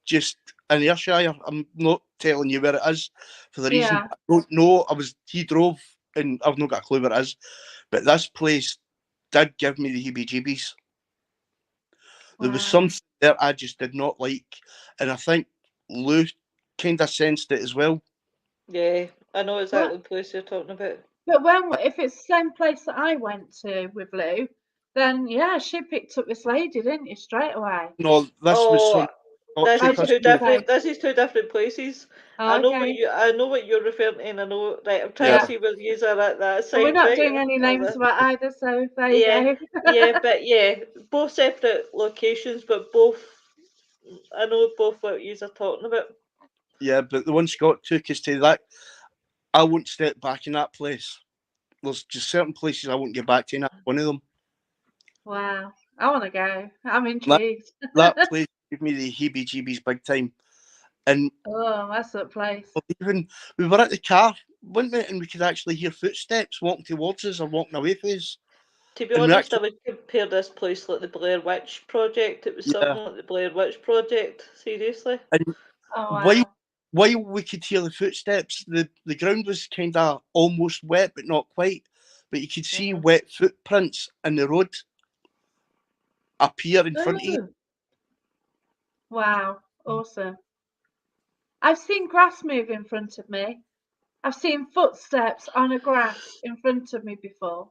just in Ayrshire. I'm not telling you where it is for the reason I don't know. He drove, and I've not got a clue where it is. But this place did give me the heebie-jeebies. There was something there I just did not like, and I think Lou kind of sensed it as well. Yeah, I know exactly the place you're talking about. But if it's the same place that I went to with Lou, then yeah, she picked up this lady, didn't you, straight away? No, this was some. This is two different places. Oh, I know what you're referring to, and I know. Right, I'm trying to see where you are at that side. We're not doing any names about either, so there you go. But both separate locations, but both. I know both what you are talking about. Yeah, but the one Scott took us to, that I won't step back in that place. There's just certain places I won't get back to, and that's one of them. Wow, I want to go. I'm intrigued. That place gave me the heebie-jeebies big time. And that's that place. Even we were at the car, weren't we? And we could actually hear footsteps walking towards us or walking away from us. To be honest, I would compare this place like the Blair Witch Project. It was something like the Blair Witch Project, seriously. And while we could hear the footsteps, the ground was kind of almost wet, but not quite. But you could see wet footprints in the road appear in front of you. Wow, awesome. I've seen grass move in front of me. I've seen footsteps on a grass in front of me before.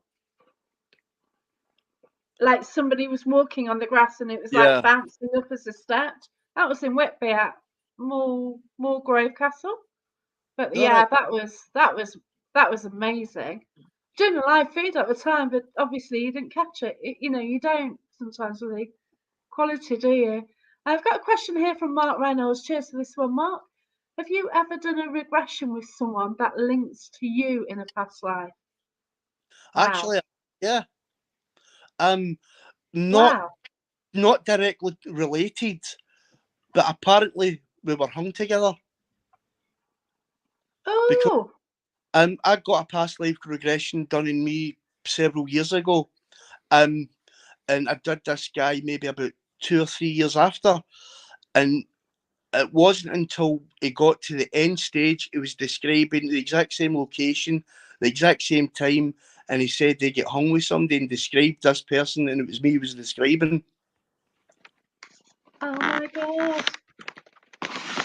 Like somebody was walking on the grass and it was like bouncing up as a step. That was in Whitby at Moorgrove Castle. But that was amazing. Doing a live feed at the time, but obviously you didn't catch it. You don't sometimes with the quality, do you? I've got a question here from Mark Reynolds. Cheers for this one, Mark. Have you ever done a regression with someone that links to you in a past life? Actually, yeah. Not directly related, but apparently we were hung together. Oh. Because, I got a past life regression done in me several years ago. And I did this guy maybe about 2 or 3 years after. And it wasn't until he got to the end stage, he was describing the exact same location, the exact same time, and he said they get hung with somebody and described this person, and it was me he was describing. Oh my God.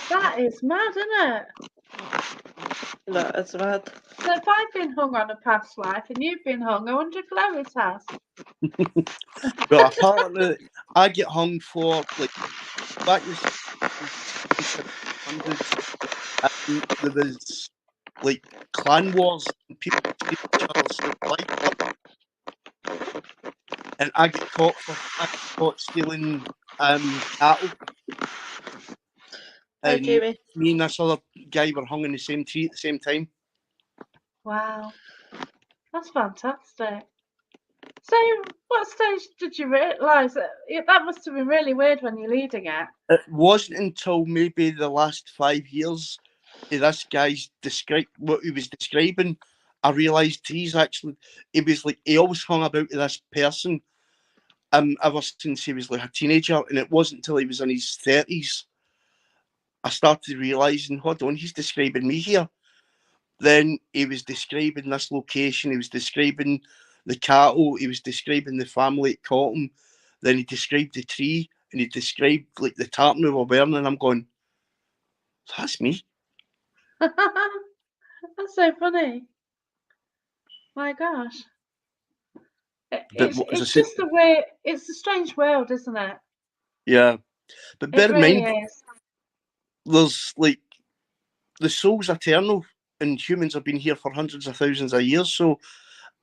That is mad, isn't it? That is mad. So if I've been hung on a past life and you've been hung, I wonder if Lois has. Well, apparently I get hung for, like, back in the 1700s, there was like clan wars and people each other's life. and I got caught stealing cattle, Hi, and Jamie. me and this other guy were hung in the same tree at the same time. Wow, that's fantastic. So, what stage did you realise that that must have been really weird when you're leading it? It wasn't until maybe the last 5 years of this guy's what he was describing, I realised he was like, he always hung about with this person ever since he was like a teenager, and it wasn't until he was in his 30s I started realising, hold on, he's describing me here. Then he was describing this location, he was describing the cattle, he was describing the family that caught him, then he described the tree, and he described like the tartan we were wearing, and I'm going, that's me. That's so funny. My gosh. It's just a way. It's a strange world, isn't it? Yeah, but bear It in really mind, is. there's like the soul's eternal, and humans have been here for hundreds of thousands of years. So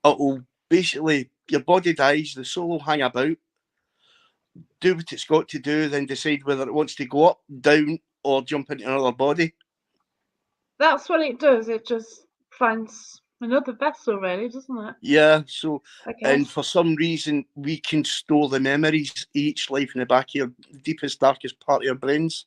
it'll basically, your body dies, the soul will hang about, do what it's got to do, then decide whether it wants to go up, down, or jump into another body. That's what it does. It just finds another vessel, really, doesn't it? Yeah. So, I guess. and for some reason, we can store the memories each life in the back of your deepest, darkest part of your brains.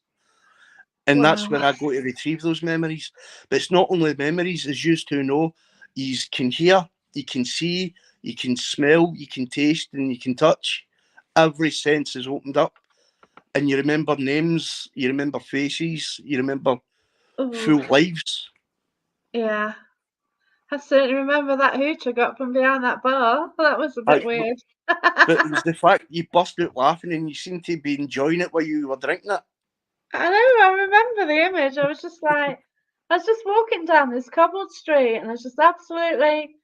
And that's where I go to retrieve those memories. But it's not only memories, as you to know, you can hear, you can see, you can smell, you can taste, and you can touch. Every sense is opened up. And you remember names, you remember faces, you remember full lives. Yeah. I certainly remember that hooch I got from behind that bar. That was a bit weird. But it was the fact you burst out laughing and you seemed to be enjoying it while you were drinking it. I know, I remember the image. I was just like, I was just walking down this cobbled street and I was just absolutely,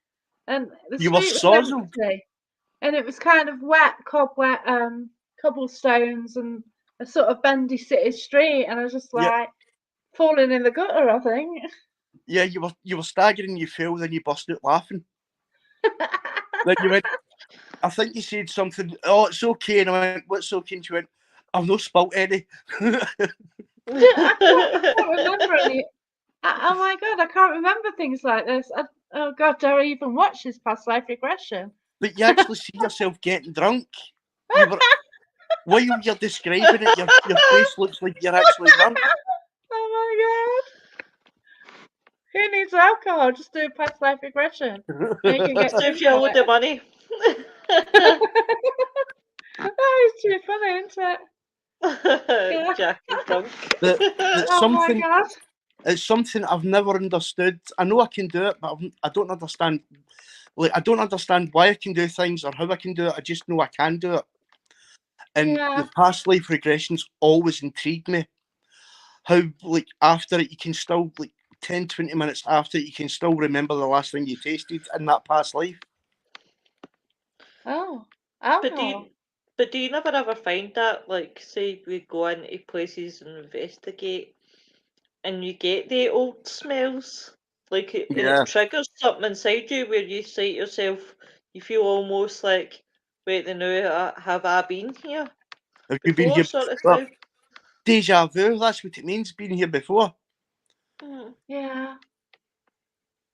and the You were street was sozzled. empty. And it was kind of wet, cobblestones and a sort of bendy city street. And I was just like falling in the gutter, I think. Yeah, you were staggering, you fell, then you burst out laughing. Then you went, I think you said something, oh, it's okay. And I went, what's okay? And she went, I've not spilt any. I can't remember any. Oh my God, I can't remember things like this. Oh God, do I even watch this Past Life Regression? But you actually see yourself getting drunk. You were, while you're describing it, your face looks like you're actually drunk. Oh my God. Who needs alcohol? Just do a Past Life Regression. You can get Save you a load of money. That is too funny, isn't it? Yeah. Jack is drunk. My God. It's something I've never understood. I know I can do it, but I don't understand. Like, I don't understand why I can do things or how I can do it. I just know I can do it. And the past life regressions always intrigued me. How, like, after it, you can still, like, 10, 20 minutes after it, you can still remember the last thing you tasted in that past life. Oh, but do you never ever find that, like, say we go into places and investigate, and you get the old smells, like, and it triggers something inside you where you say to yourself, you feel almost like, wait, now have I been here? Have you been here sort of before? Deja vu, that's what it means, being here before. Yeah.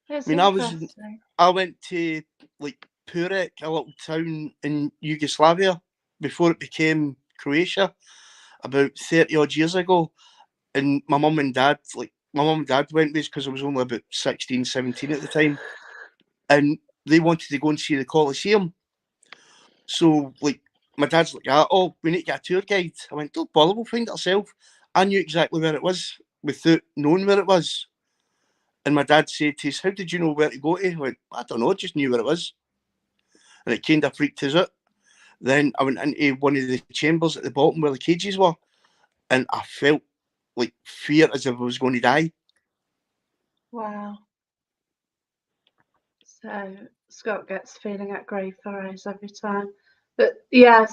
That's I mean, interesting. I went to, like, Purek, a little town in Yugoslavia, before it became Croatia, about 30 odd years ago. And my mum and dad went with us because I was only about 16, 17 at the time. And they wanted to go and see the Colosseum. So, like, my dad's like, oh, we need to get a tour guide. I went, don't bother, we'll find it ourselves. I knew exactly where it was without knowing where it was. And my dad said to us, how did you know where to go to? I went, I don't know, I just knew where it was. And it kind of freaked us out. Then I went into one of the chambers at the bottom where the cages were, and I felt like fear as if I was going to die. Wow. So Scott gets feeling at Greyfriars every time. But yeah,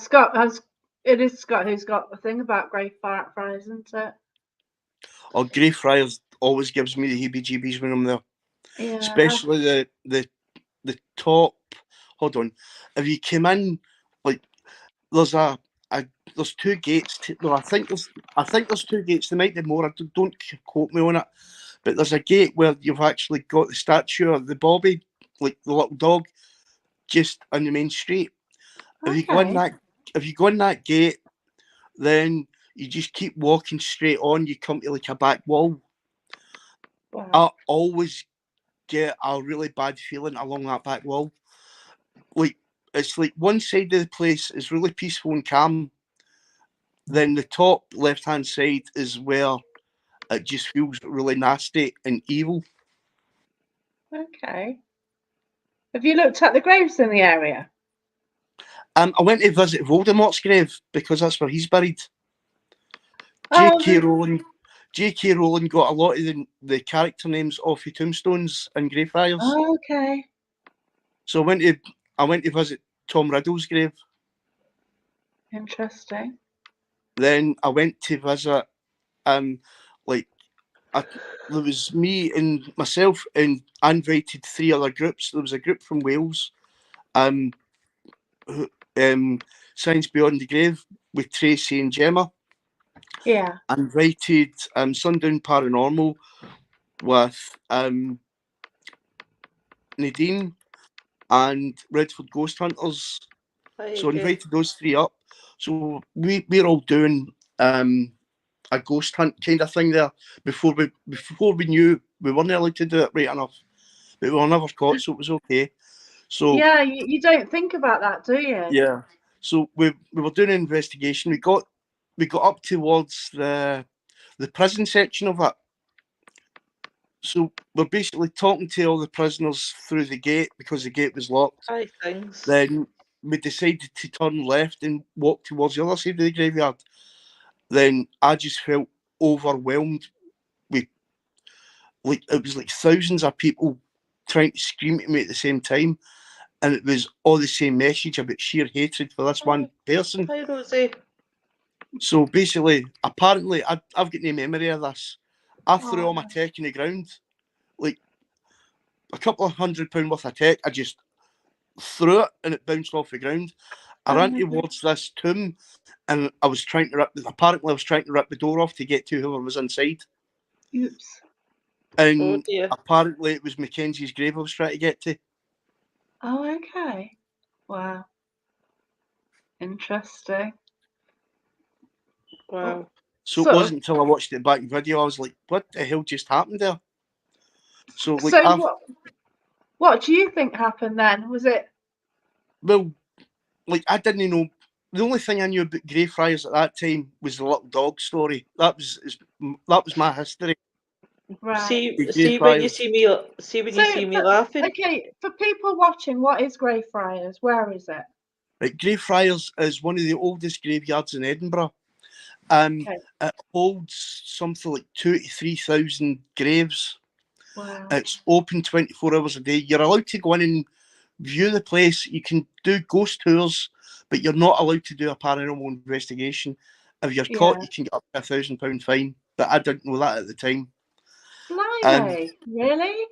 it is Scott who's got the thing about Greyfriars, isn't it? Oh, Greyfriars always gives me the heebie-jeebies when I'm there. Yeah. Especially the top. Hold on. If you came in, like, there's there's two gates. Well, I think there's two gates. There might be more. Don't quote me on it. But there's a gate where you've actually got the statue of the Bobby, like the little dog, just on the main street. If you go in that gate, then you just keep walking straight on. You come to like a back wall. Wow. I always get a really bad feeling along that back wall. Like it's like one side of the place is really peaceful and calm. Then the top left-hand side is where it just feels really nasty and evil. Okay. Have you looked at the graves in the area? I went to visit Voldemort's grave because that's where he's buried. J.K. Rowling got a lot of the character names off of tombstones and Greyfriars. Oh, okay. So I went to visit Tom Riddle's grave. Interesting. Then I went to visit, there was me and myself, and I invited 3 other groups. There was a group from Wales, Science Beyond the Grave with Tracy and Gemma. Yeah. I invited Sundown Paranormal with Nadine and Redford Ghost Hunters. So I invited those 3 up. So we're all doing a ghost hunt kind of thing there before we knew we weren't allowed to do it right enough. But we were never caught, so it was okay. So yeah, you don't think about that, do you? Yeah. So we were doing an investigation. We got up towards the prison section of it. So we're basically talking to all the prisoners through the gate because the gate was locked. Thanks. Then we decided to turn left and walk towards the other side of the graveyard. Then I just felt overwhelmed with, like, it was like thousands of people trying to scream at me at the same time, and it was all the same message about sheer hatred for this one person. Hi, Rosie. So basically, apparently, I've got no memory of this. I threw all my tech in the ground, like a couple of £100 worth of tech. I just threw it and it bounced off the ground. I ran towards this tomb, and I was trying to rip the door off to get to whoever was inside. Oops. And apparently it was Mackenzie's grave I was trying to get to. Oh, okay. Wow. Interesting. Wow. So it wasn't until I watched it back in video I was like, what the hell just happened there? So like, what do you think happened then? Was it? Well, like, I didn't know. The only thing I knew about Greyfriars at that time was the little dog story. That was my history. Right. See when you see me laughing. Okay, for people watching, what is Greyfriars? Where is it? Right, Greyfriars is one of the oldest graveyards in Edinburgh. It holds something like 2,000 to 3,000 graves. Wow. It's open 24 hours a day. You're allowed to go in and view the place. You can do ghost tours, but you're not allowed to do a paranormal investigation. If you're caught, you can get up to £1,000 fine. But I didn't know that at the time. Blimey, really?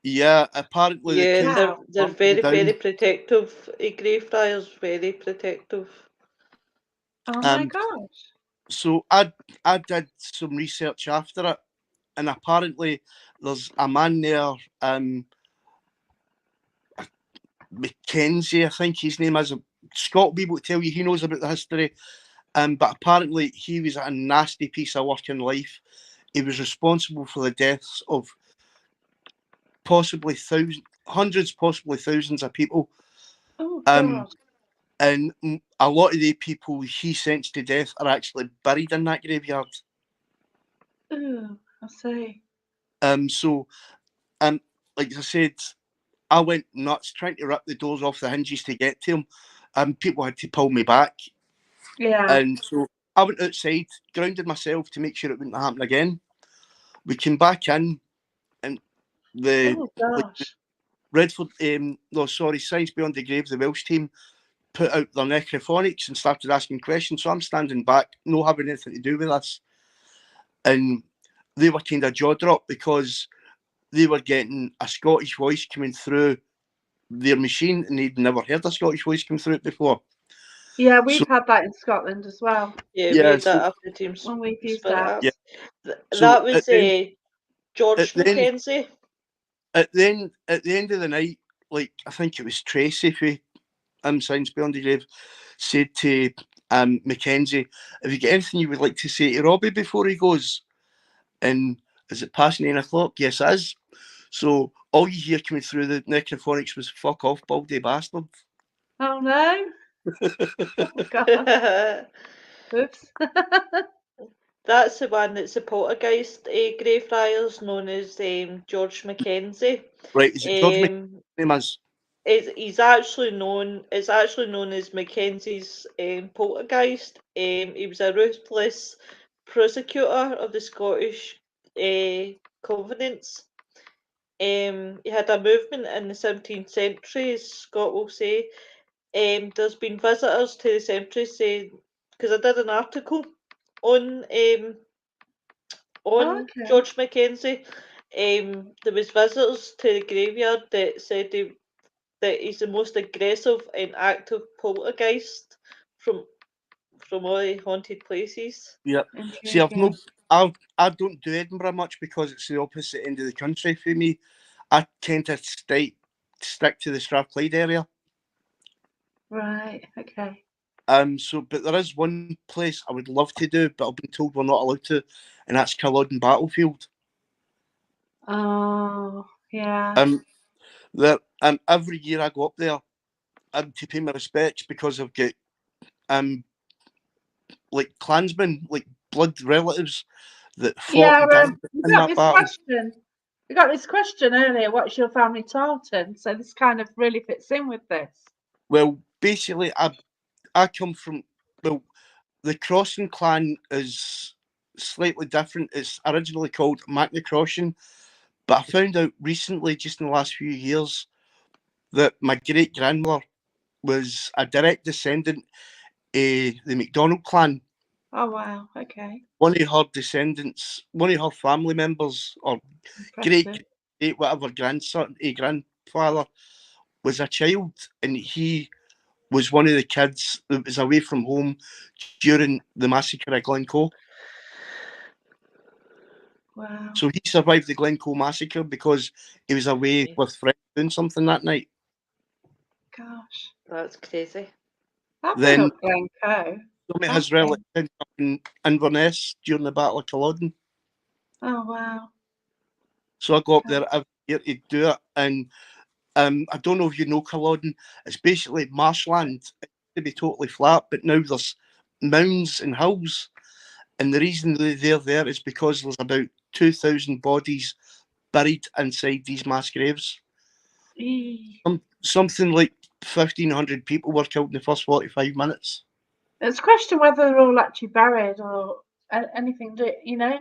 Yeah, apparently. Yeah, they're very, very protective. Greyfriars, very protective. Oh my gosh. So I did some research after it, and apparently there's a man there, Mackenzie, I think his name is. Scott will be able to tell you, he knows about the history. But apparently he was a nasty piece of work in life. He was responsible for the deaths of possibly hundreds, possibly thousands of people. Oh, God. And a lot of the people he sentenced to death are actually buried in that graveyard. Oh, I see. So, like I said, I went nuts trying to rip the doors off the hinges to get to him. People had to pull me back. Yeah. And so I went outside, grounded myself to make sure it wouldn't happen again. We came back in, and Redford, Science Beyond the Grave, the Welsh team, put out their necrophonics and started asking questions. So I'm standing back, no having anything to do with this. And they were kind of jaw dropped because they were getting a Scottish voice coming through their machine, and they'd never heard a Scottish voice come through it before. Yeah, So we've had that in Scotland as well Yeah, we yeah, had that so after Teams when we've used Spirit that. App. yeah, so That was George at the Mackenzie. at the end of the night, like I think it was Tracy who Science Beyond the Grave said to Mackenzie, "Have you got anything you would like to say to Robbie before he goes?" And is it past 9 o'clock? Yes, it is. So all you hear coming through the necrophonics was "fuck off, baldy bastard." Oh no! Oh god! Oops. That's the one that's the poltergeist Greyfriars, known as George Mackenzie. Right? Is it George Um, McNamara? It's actually known as Mackenzie's poltergeist. He was a ruthless prosecutor of the Scottish Covenants. He had a movement in the 17th century, as Scott will say. There's been visitors to the cemetery saying, because I did an article on Oh, on okay. George Mackenzie. There was visitors to the graveyard that said that he's the most aggressive and active poltergeist from all the haunted places. Yeah. See, Intriguing. I don't do Edinburgh much because it's the opposite end of the country for me. I tend to stick to the Strathclyde area. Right. Okay. But there is one place I would love to do, but I've been told we're not allowed to, and that's Culloden Battlefield. Oh, yeah. Every year I go up there to pay my respects because I've got like clansmen, like blood relatives that fought Yeah. and died We in got that this battle. question. We got this question earlier. What's your family tartan? So this kind of really fits in with this. Well, basically, I come from the Crossan clan is slightly different. It's originally called Crossan, but I found out recently, just in the last few years, that my great grandmother was a direct descendant of the MacDonald clan. Oh wow. Okay. One of her descendants, one of her family members, or Impressive. great whatever grandfather, was a child, and he was one of the kids that was away from home during the massacre at Glencoe. Wow. So he survived the Glencoe massacre because he was away with friends doing something that night. Gosh. That's crazy. I've been Then up Glencoe. some of his Cracking. relatives ended up in Inverness during the Battle of Culloden. Oh wow. So I go up there every year to do it. And I don't know if you know Culloden. It's basically marshland. It used to be totally flat, but now there's mounds and hills. And the reason they're there is because there's about 2,000 bodies buried inside these mass graves. Something like 1,500 people were killed in the first 45 minutes. It's a question whether they're all actually buried or anything, you know?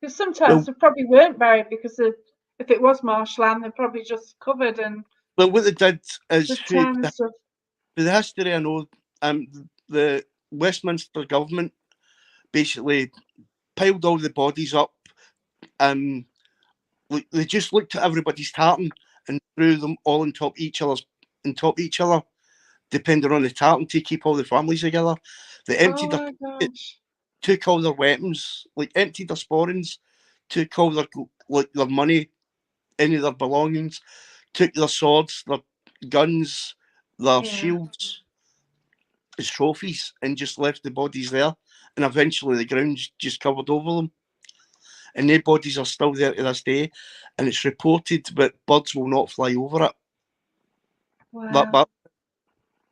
Because sometimes they probably weren't buried because if it was marshland, they're probably just covered and Well, what they did is, with time and stuff. for the history I know, the Westminster government basically piled all the bodies up. They just looked at everybody's tartan and threw them all on top of each other, depending on the tartan to keep all the families together. They emptied Oh my gosh. took all their weapons, like emptied their sporrans, took all their money, any of their belongings, took their swords, their guns, their shields as trophies, and just left the bodies there. And eventually the ground just covered over them. And their bodies are still there to this day. And it's reported that birds will not fly over it. Wow.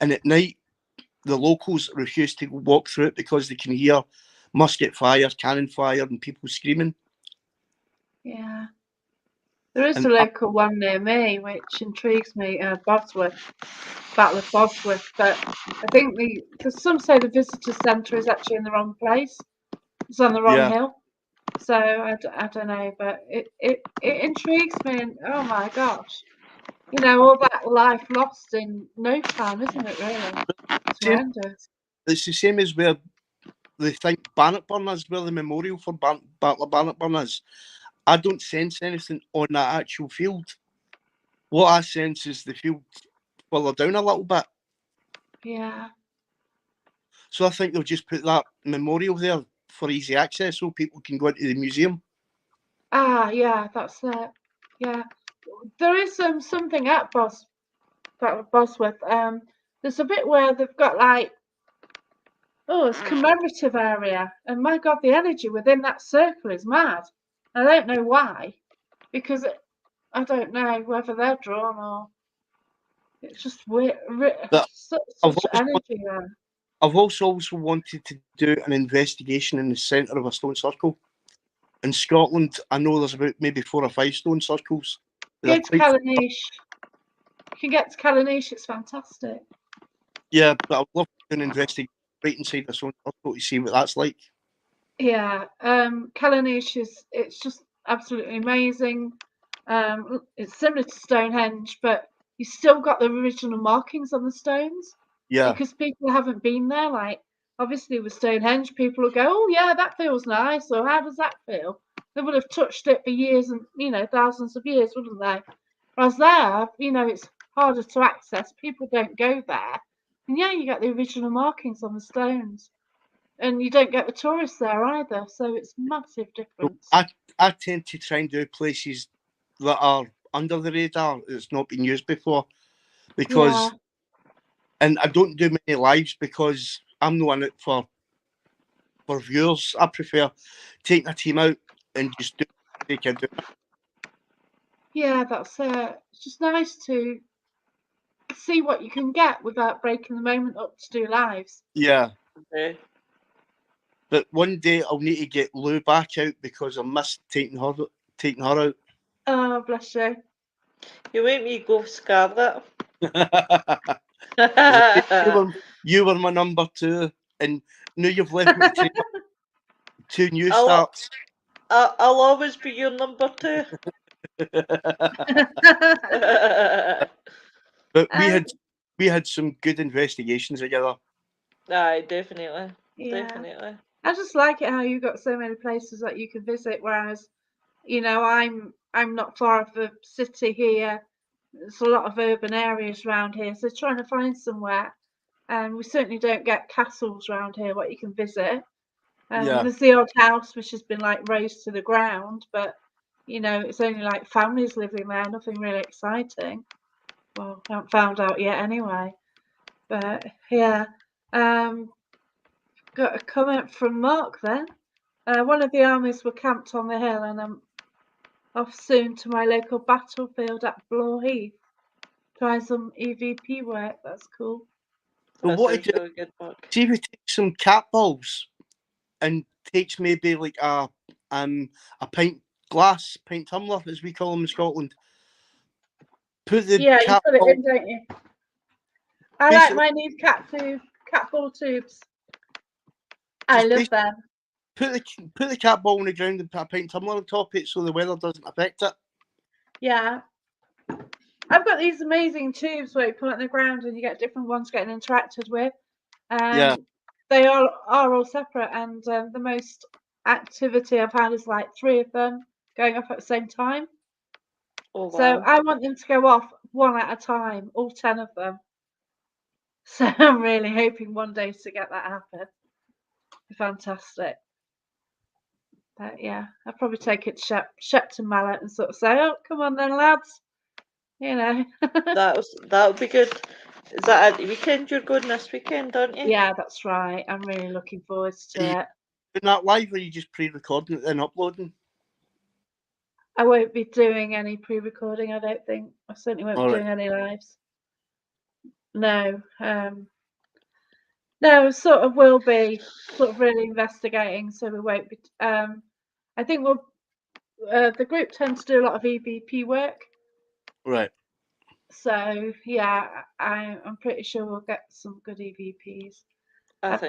And at night, the locals refuse to walk through it because they can hear musket fire, cannon fire, and people screaming. Yeah. There is And a local one near me which intrigues me, Bosworth, Battle of Bosworth. But I think because some say the visitor centre is actually in the wrong place. It's on the wrong hill. So I don't know, but it intrigues me. And oh my gosh, you know, all that life lost in no time, isn't it? Really, it's horrendous. It's the same as where they think Bannockburn is, where the memorial for Battle of Bannockburn is. I don't sense anything on that actual field. What I sense is the field further down a little bit. Yeah. So I think they'll just put that memorial there for easy access so people can go into the museum. Ah, yeah, that's it. Yeah, there is something at Bosworth. There's a bit where they've got like, it's commemorative area, and my God, the energy within that circle is mad. I don't know why, because I don't know whether they're drawn or it's just weird. But Such I've always, energy there. I've also wanted to do an investigation in the centre of a stone circle. In Scotland, I know there's about maybe 4 or 5 stone circles. Go to Callanish. You can get to Callanish, it's fantastic. Yeah, but I'd love to do an investigation right inside the stone circle to see what that's like. Yeah, Callanish it's just absolutely amazing. It's similar to Stonehenge, but you still got the original markings on the stones. Yeah. Because people haven't been there. Like, obviously with Stonehenge, people will go, "Oh yeah, that feels nice," or "How does that feel?" They would have touched it for years and thousands of years, wouldn't they? Whereas there, it's harder to access. People don't go there, and yeah, you get the original markings on the stones. And you don't get the tourists there either, so it's massive difference. I tend to try and do places that are under the radar, that's not been used before, because, and I don't do many lives because I'm not in it for viewers. I prefer taking a team out and just do what they can do. Yeah, that's it. It's just nice to see what you can get without breaking the moment up to do lives. Yeah. Okay. But one day I'll need to get Lou back out because I missed taking her out. Oh, bless you. You make me go Scarlet. you were my number 2, and now you've left me to 2 new starts. I'll always be your number 2. But we had some good investigations together. Aye, definitely. Yeah. Definitely. I just like it how you've got so many places that you can visit, whereas, I'm not far off the city here. There's a lot of urban areas around here, so trying to find somewhere. And we certainly don't get castles around here what you can visit. There's the odd house which has been like razed to the ground, but it's only like families living there, nothing really exciting. Well, I haven't found out yet anyway. But yeah, got a comment from Mark then. One of the armies were camped on the hill, and I'm off soon to my local battlefield at Blore Heath. Try some EVP work. That's cool. So That what sounds really good, Mark. see if we take some cat balls and takes maybe like a pint tumbler, as we call them in Scotland. Put the you cat put it ball, in, don't you? I like my new cat ball tubes. I love them. Put the cat ball on the ground and put a pint tumbler on top of it so the weather doesn't affect it. Yeah. I've got these amazing tubes where you put it on the ground and you get different ones getting interacted with. They are all separate, and the most activity I've had is like 3 of them going off at the same time. Oh, wow. So I want them to go off one at a time, all 10 of them. So I'm really hoping one day to get that happen. Fantastic. But yeah, I'll probably take it to Shepton Mallet and sort of say, "Oh, come on then, lads." That would be good. Is that at the weekend you're going this weekend, aren't you? Yeah, that's right. I'm really looking forward to it. Doing that live, or are you just pre-recording it and uploading? I won't be doing any pre-recording, I don't think. I certainly won't be doing any lives. No. No, we'll be really investigating, so we won't be. I think the group tends to do a lot of EVP work. Right. So yeah, I'm pretty sure we'll get some good EVPs. I've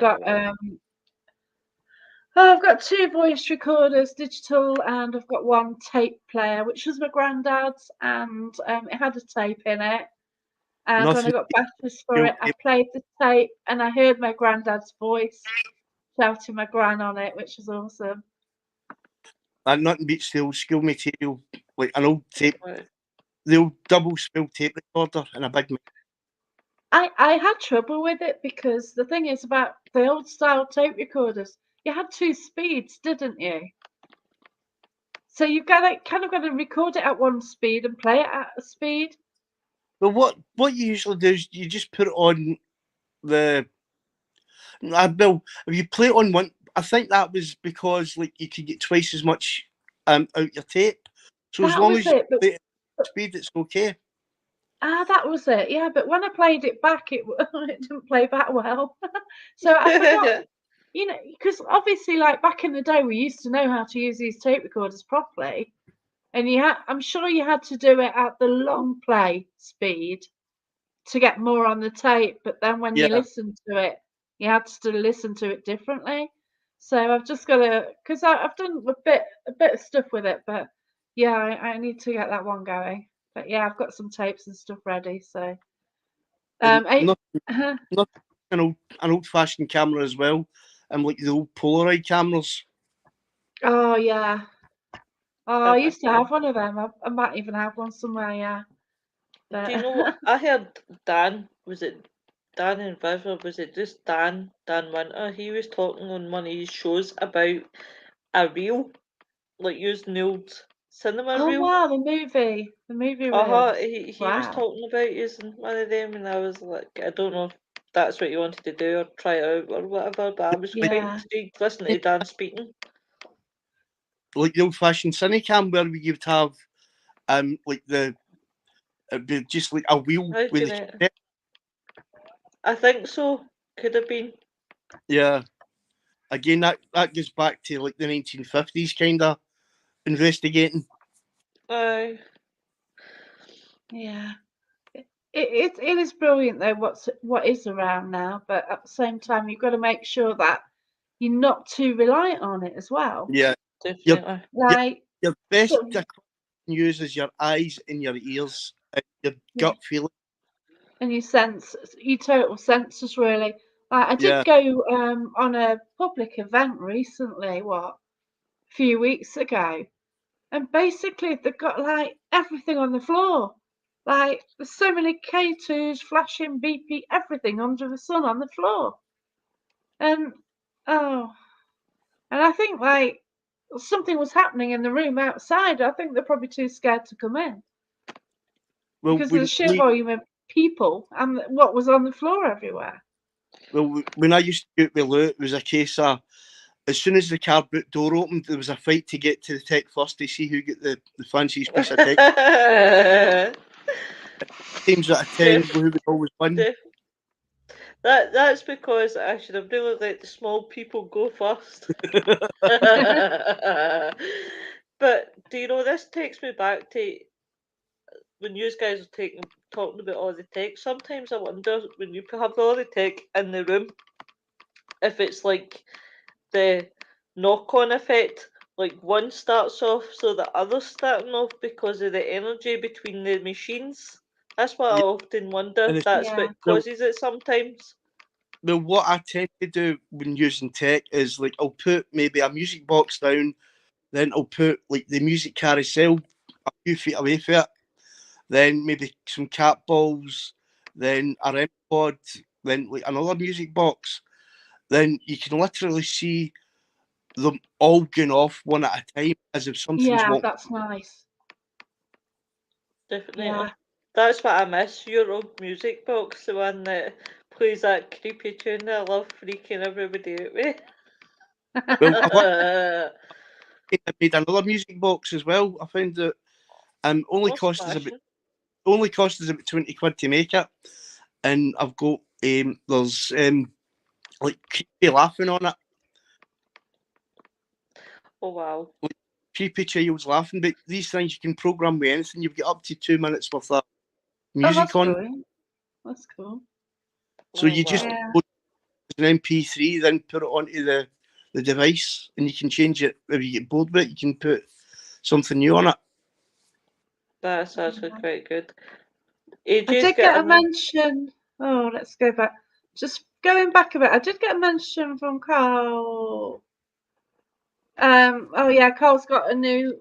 got 2 voice recorders, digital, and I've got 1 tape player, which was my granddad's, and it had a tape in it. And when I got batteries for it, I played the tape, and I heard my granddad's voice shouting my gran on it, which was awesome. And nothing beats the old school material, like an old tape, the old double spill tape recorder and a big mic. I had trouble with it because the thing is about the old style tape recorders, you had 2 speeds, didn't you? So you've got to kind of got to record it at one speed and play it at a speed. But what you usually do is you just put it on the. Well, if you play it on one, I think that was because like you could get twice as much out your tape. So as That long was as you it, play it at speed, it's okay. that was it. Yeah, but when I played it back, it it didn't play that well. So I forgot, because obviously, like back in the day, we used to know how to use these tape recorders properly, and I'm sure you had to do it at the long play speed to get more on the tape. But then when you Yeah. listen to it, you had to listen to it differently. So I've just got to, because I've done a bit of stuff with it, but yeah, I need to get that one going. But yeah, I've got some tapes and stuff ready. So And I, not an old fashioned camera as well, and like the old Polaroid cameras. oh yeah, oh I Have used to a have one of them. I might even have one somewhere. Yeah, Do you but know? I heard Dan. Was it Dan and Viv, or was it just Dan? Dan Winter. He was talking on one of his shows about a reel, like using the old cinema oh reel. wow, the movie reel. He was Wow. talking about using one of them, and I was like, I don't know if that's what you wanted to do or try it out or whatever, but I was quite Yeah. intrigued listening to Dan speaking. Like the old fashioned Cinecam where you'd have like it'd be just like a wheel How with do the you? cassette. I think so. Could have been. Yeah. Again, that goes back to like the 1950s kind of investigating. Aye. Yeah. It is brilliant though what is around now, but at the same time you've got to make sure that you're not too reliant on it as well. Yeah. Your Definitely. your, Like your best sort of, use is your eyes and your ears and your yeah, gut feeling. and your total senses really. Like I did Yeah. go on a public event recently, a few weeks ago, and basically they've got like everything on the floor. Like there's so many K2s, flashing BP, everything under the sun on the floor. And oh, and I think like something was happening in the room outside. I think they're probably too scared to come in Well, because of the sheer volume of people and what was on the floor everywhere. when I used to go to Lou, it was a case of as soon as the car boot door opened, there was a fight to get to the tech first to see who get the fanciest piece of tech. Teams out of 10, Def- who would always win. def- that's because I should have really let the small people go first. But do you know, this takes me back to when you guys are talking about all the tech. Sometimes I wonder when you have all the tech in the room, if it's like the knock-on effect, like one starts off so the other's starting off because of the energy between the machines. That's what I Yeah, often wonder and if it's, that's Yeah, what causes it sometimes. well, what I tend to do when using tech is like I'll put maybe a music box down, then I'll put like the music carousel a few feet away from it, then maybe some cat balls, then a REM pod, then like another music box. Then you can literally see them all going off one at a time as if something's yeah, walking. that's nice. Definitely. Yeah. That's what I miss, your old music box, the one that plays that creepy tune that I love freaking everybody out with. Well, I made another music box as well. I found that Oh, smashing. only cost us about 20 quid to make it, and I've got there's like creepy laughing on it, Oh, wow. like creepy child's laughing. But these things you can program with anything. You've got up to 2 minutes worth of Oh, that's music on, brilliant. That's cool. so Oh, you just wow. Yeah. put an MP3, then put it onto the device, and you can change it if you get bored with it. You can put something new on it. That's actually Yeah. quite good. I AJ's did get a getting. mention. Oh, let's go back. Just going back a bit. I did get a mention from Carl. Oh yeah, Carl's got a new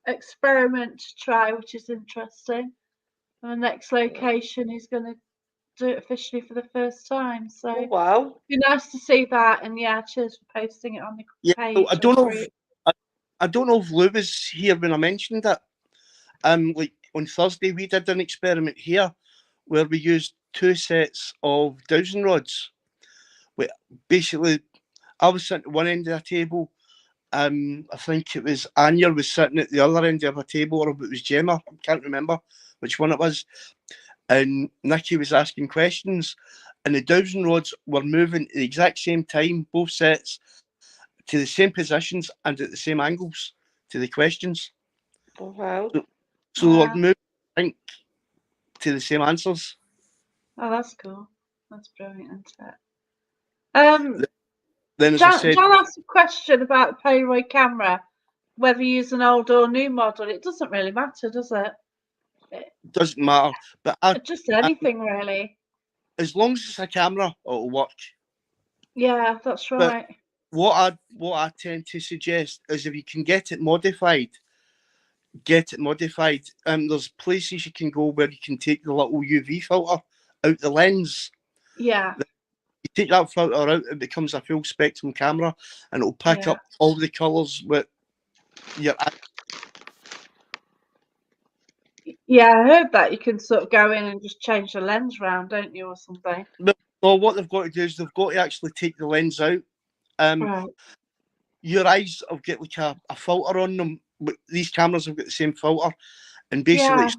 experiment to try, which is interesting. And the next location he's going to do it officially for the first time. So Oh, it'd wow. be nice to see that. And yeah, cheers for posting it on the Yeah, page. I don't know if I don't know if Lou was here when I mentioned it. Like on Thursday, we did an experiment here where we used 2 sets of dowsing rods. Basically, I was sitting at one end of the table. I think it was Anya was sitting at the other end of a table, or it was Gemma. I can't remember which one it was. And Nikki was asking questions, and the dowsing rods were moving at the exact same time, both sets, to the same positions and at the same angles to the questions. Oh, wow. So they were Wow. moving, I think, to the same answers. Oh, that's cool. That's brilliant, isn't it? Then, as I Jan said, asked a question about the Polaroid camera, whether you use an old or new model. It doesn't really matter, does it? it doesn't matter. But Just anything, really. as long as it's a camera, it'll work. Yeah, that's But right. what I tend to suggest is if you can get it modified, get it modified. There's places you can go where you can take the little UV filter out the lens. Yeah. You take that filter out, it becomes a full spectrum camera, and it'll pick Yeah. up all the colours with your. Yeah, I heard that you can sort of go in and just change the lens round, don't you, or something? Well, what they've got to do is they've got to actually take the lens out. Right. Your eyes have got like a filter on them. But these cameras have got the same filter, and basically Yeah.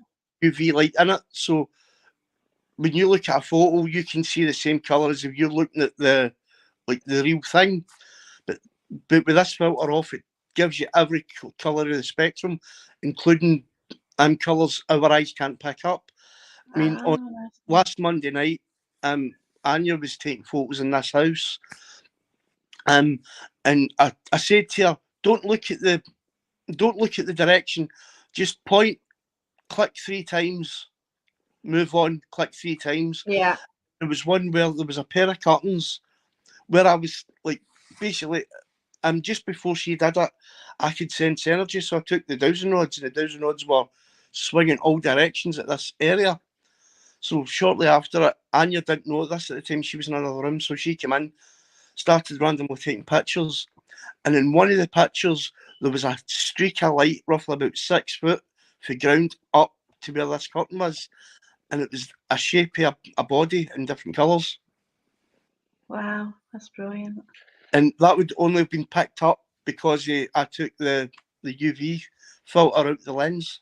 it's UV light in it. So when you look at a photo, you can see the same colour as if you're looking at the real thing. But with this filter off, it gives you every colour of the spectrum, including colours our eyes can't pick up. I mean, on last Monday night, Anya was taking photos in this house, and I said to her, don't look at the direction, just point, click 3 times, move on, click 3 times. Yeah. There was one where there was a pair of curtains where I was like, basically, just before she did it, I could sense energy, so I took the dowsing rods, and the dowsing rods were swinging all directions at this area. So shortly after it, Anya didn't know this at the time, she was in another room, so she came in, started randomly taking pictures, and in one of the pictures, there was a streak of light, roughly about 6 foot, from ground up to where this curtain was, and it was a shape of a body in different colours. Wow, that's brilliant. And that would only have been picked up because I took the UV filter out the lens.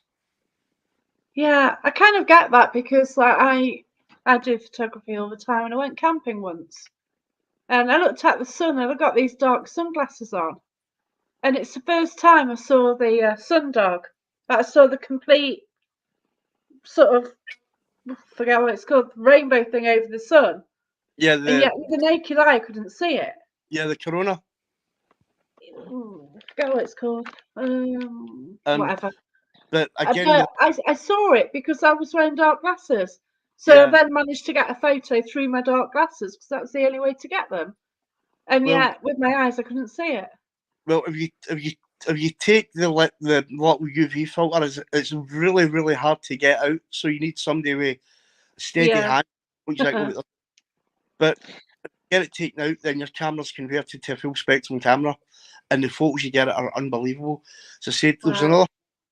Yeah, I kind of get that because like I do photography all the time, and I went camping once, and I looked at the sun, and I got these dark sunglasses on, and it's the first time I saw the sun dog. I saw the complete sort of, I forget what it's called, rainbow thing over the sun, Yeah, and yet with the naked eye I couldn't see it. the corona. I forget what it's called. Whatever. But again, But I saw it because I was wearing dark glasses. So Yeah. I then managed to get a photo through my dark glasses because that was the only way to get them. And Well- yet, with my eyes, I couldn't see it. well, if you take the little UV filter, it's really, really hard to get out. So you need somebody with a steady Yeah. hand. Exactly. But get it taken out, then your camera's converted to a full spectrum camera, and the photos you get are unbelievable. So I said there was Wow. another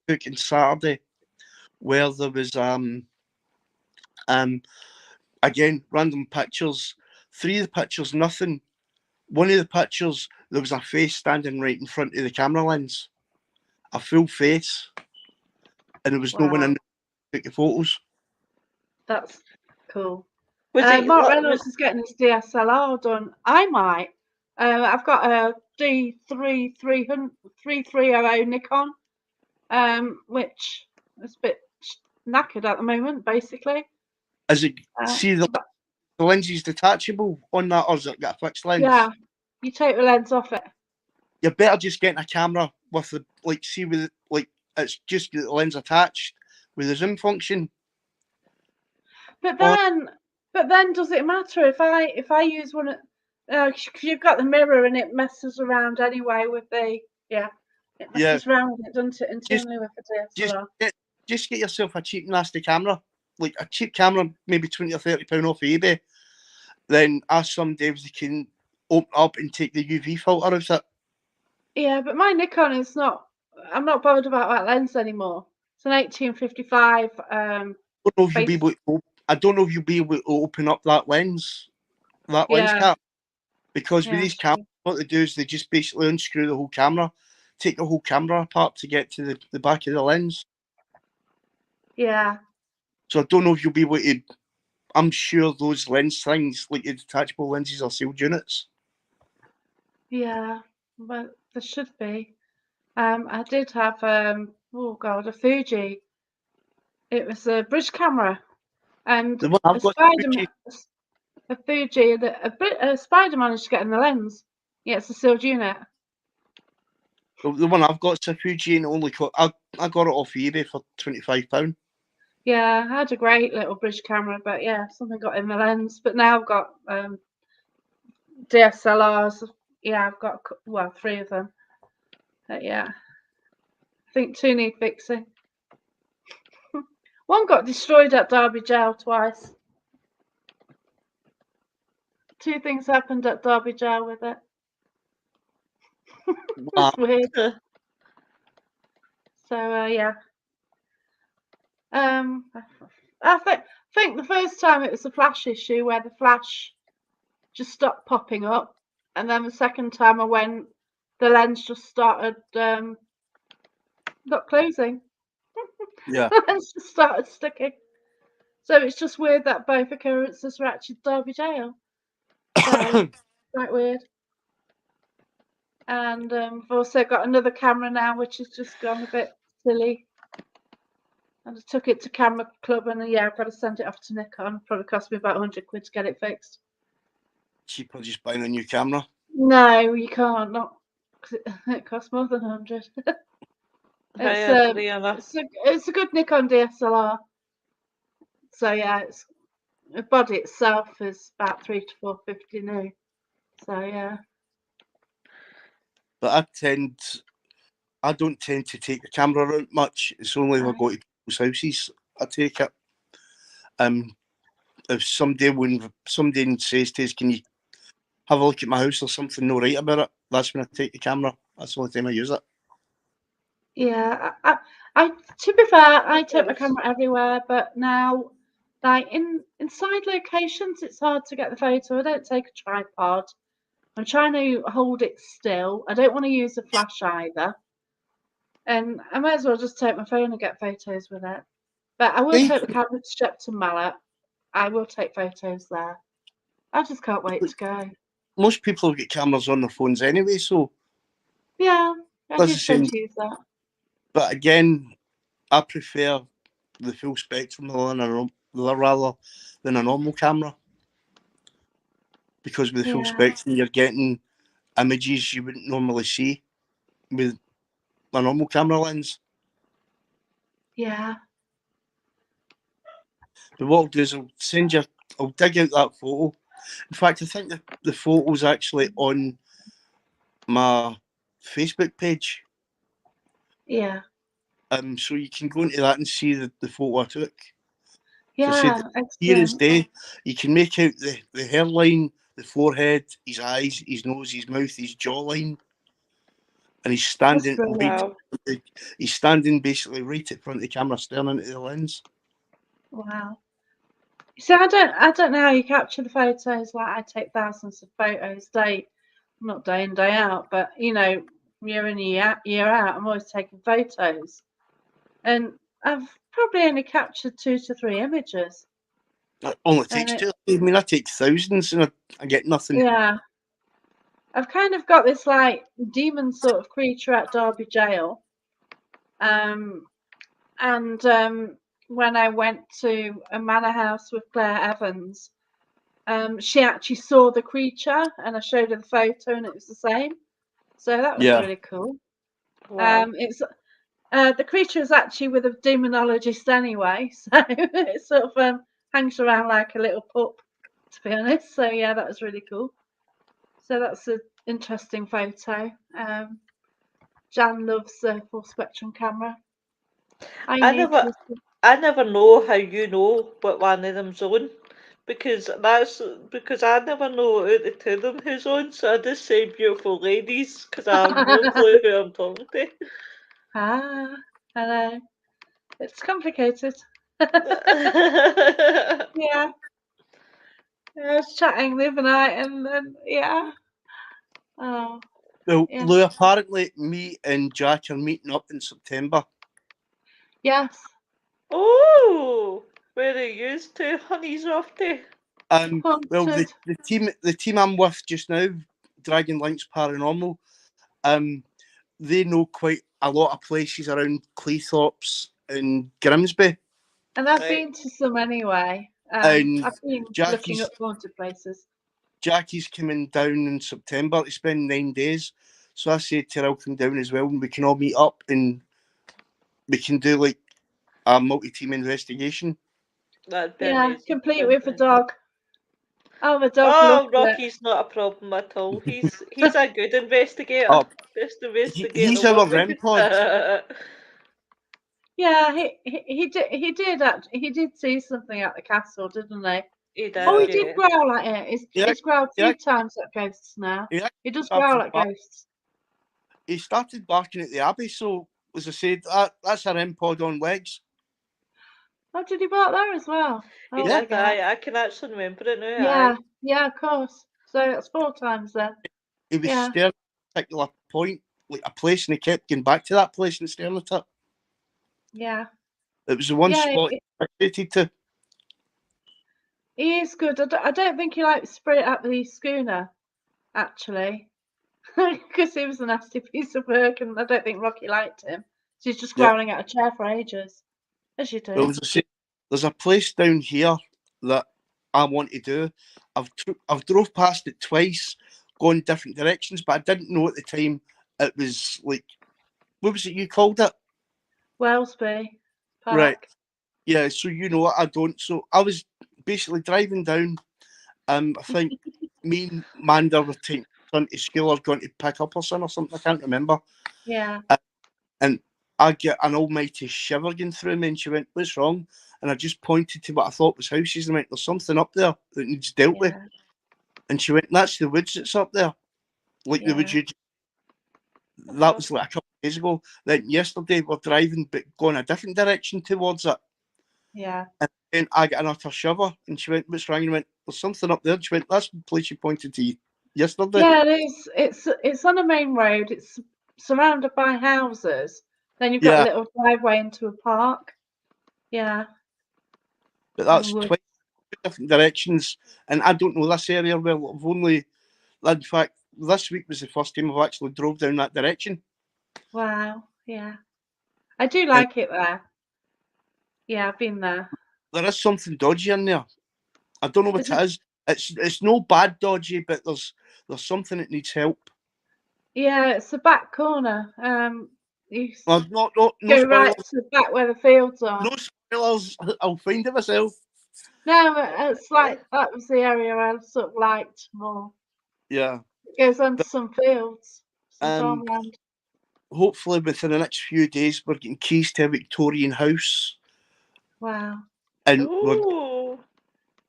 book on Saturday where there was again random pictures. 3 of the pictures, nothing. One of the pictures, there was a face standing right in front of the camera lens, a full face, and there was no one in there to take the photos. That's cool. what Mark was Reynolds is getting his DSLR done. I might. I've got a D3300 Nikon, which is a bit knackered at the moment, basically. Is it the But lens is detachable on that, or is it got a fixed lens? yeah, you take the lens off it. You're better just getting a camera with the it's just got the lens attached with the zoom function. But then, does it matter if I use one? Because you've got the mirror and it messes around anyway with the it messes around with it, doesn't it, internally with the DSLR? Just get yourself a cheap nasty camera. like a cheap camera, maybe £20 or £30 off eBay, then ask some devs they can open up and take the UV filter out of it. Yeah, but my Nikon is not. I'm not bothered about that lens anymore. It's an 1855. I don't know if you'll be able to, I don't know if you'll be able to open up that lens Yeah. cap, because with Yeah, these cameras, what they do is they just basically unscrew the whole camera, take the whole camera apart to get to the back of the lens. Yeah. So I don't know if you'll be able to. I'm sure those lens things, like the detachable lenses, are sealed units. Yeah, but there should be. I did have oh god, a Fuji. It was a bridge camera, and The one a I've got, Spider-Man, a Fuji, and a Spider managed to get in the lens. Yeah, it's a sealed unit. the one I've got is a Fuji, and only I got it off eBay for £25. Yeah, I had a great little bridge camera, but yeah, something got in the lens. But now I've got DSLRs. Yeah, I've got 3 of them. But yeah, I think 2 need fixing. One got destroyed at Derby Jail twice. 2 things happened at Derby Jail with it. It's weird. So yeah. I think the first time it was a flash issue where the flash just stopped popping up, and then the second time I went, the lens just started not closing. Yeah. The lens just started sticking. So it's just weird that both occurrences were actually Derby Jail. So quite weird. And I've also got another camera now, which has just gone a bit silly. And I took it to Camera Club, and yeah, I've got to send it off to Nikon. Probably cost me about £100 to get it fixed. Cheaper just buying a new camera. No, you can't. Not. It costs more than 100. It's a good Nikon DSLR. So yeah, the body itself is about £300 to £450 new. So yeah. But I don't tend to take the camera out much. It's only if I go to people's houses I take it. If somebody says to us, can you have a look at my house or something no right about it, that's when I take the camera. That's the only time I use it. Yeah, I to be fair, I take my camera everywhere, but now, like inside locations, it's hard to get the photo. I don't take a tripod. I'm trying to hold it still. I don't want to use a flash either. And I might as well just take my phone and get photos with it. But I will take the camera to Shepton Mallet. I will take photos there. I just can't wait to go. Most people have got cameras on their phones anyway, so yeah, I do tend to use that. But again, I prefer the full spectrum rather than a normal camera, because with the full spectrum you're getting images you wouldn't normally see with a normal camera lens. Yeah. But what I'll do is I'll dig out that photo. In fact, I think the photo's actually on my Facebook page. Yeah. So you can go into that and see the photo I took. Yeah, clear as day. You can make out the hairline, the forehead, his eyes, his nose, his mouth, his jawline. And he's standing he's standing basically right at front of the camera, staring into the lens. Wow. So I don't know how you capture the photos. Like, I take thousands of photos not day in, day out, but you know, year in, year out, I'm always taking photos. And I've probably only captured 2 to 3 images. That only takes 2. I mean, I take thousands and I get nothing. Yeah. I've kind of got this like demon sort of creature at Derby Jail. When I went to a manor house with Claire Evans, she actually saw the creature, and I showed her the photo, and it was the same. So that was really cool. Wow. It's the creature is actually with a demonologist anyway, so it sort of hangs around like a little pup, to be honest. So yeah, that was really cool. So that's an interesting photo. Jan loves the full spectrum camera. I never know how you know what one of them's on. Because I never know out the two of them who's on, so I just say beautiful ladies because I have no clue who I'm talking to. I know. It's complicated. Yeah. I was chatting the other night and then, yeah. Oh, Well, yeah. Lou, apparently me and Jack are meeting up in September. Yes. Oh, where are you two honeys off to? Well, the Haunted. team I'm with just now, Dragon Links Paranormal, they know quite a lot of places around Cleethorpes and Grimsby. And I've Right. been to some anyway. And I've been looking up haunted places. Jackie's coming down in September to spend 9 days. So I said to her, I'll come down as well and we can all meet up and we can do like a multi-team investigation. That'd be Yeah, amazing. complete with a dog. Oh, the dog Oh, loved it. Rocky's not a problem at all. He's a good investigator. Oh, Best investigator he's in the our world. REM pod. Yeah, he did see something at the castle, didn't he? He did, Oh, he yeah. did growl at it. He's growled two times at ghosts now. He does growl at ghosts. He started barking at the Abbey, so as I said, that's a REM pod on legs. Oh, did he bark there as well? He Oh, did that. I can actually remember it now. Yeah, of course. So that's 4 times then. He was staring at a particular point, like a place, and he kept going back to that place and staring at it. Yeah. It was the one spot he fixated to. He is good. I don't think he likes Spirit at the schooner, actually. Because he was a nasty piece of work and I don't think Rocky liked him. So he's just growling at a chair for ages. As you do. Well, there's a place down here that I want to do. I've drove past it twice, gone different directions, but I didn't know at the time it was like, what was it you called it? Wellsby Park. Right. Yeah, so you know what, I don't. So I was basically driving down. I think me and Manda were taking son to school or going to pick up her son or something. I can't remember. Yeah. And I get an almighty shiver going through me, and she went, "What's wrong?" And I just pointed to what I thought was houses and went, "There's something up there that needs dealt with." And she went, "That's the woods that's up there, like the woods you." That was like a couple of days ago. Then yesterday we're driving, but going a different direction towards it. Yeah. And then I got an utter shiver, and she went, "What's wrong?" And I went, "There's something up there." And she went, "That's the place you pointed to yesterday." Yeah, it is. It's on a main road. It's surrounded by houses. Then you've got a little driveway into a park. Yeah. But that's 20 different directions, and I don't know this area well. I've only, in fact, this week was the first time I've actually drove down that direction. Wow. Yeah. I do like it there. Yeah, I've been there. There is something dodgy in there. I don't know what it is. It's no bad dodgy, but there's something that needs help. Yeah, it's the back corner. You no go right to the back where the fields are. No spoilers. I'll find it myself. No, it's like that was the area I sort of liked more. Yeah. It goes on some fields, some farmland. Hopefully within the next few days we're getting keys to a Victorian house. Wow. And we're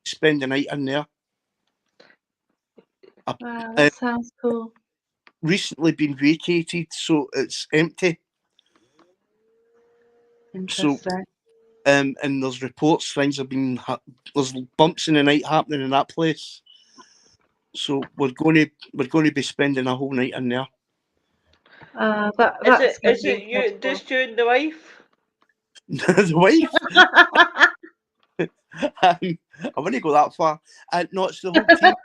spend the night in there. Wow, that sounds cool. Recently been vacated, so it's empty. Interesting. So, and there's reports things have been there's bumps in the night happening in that place. So we're going to be spending a whole night in there. Is it you, just you and the wife? The wife? I wouldn't go that far. No, it's the whole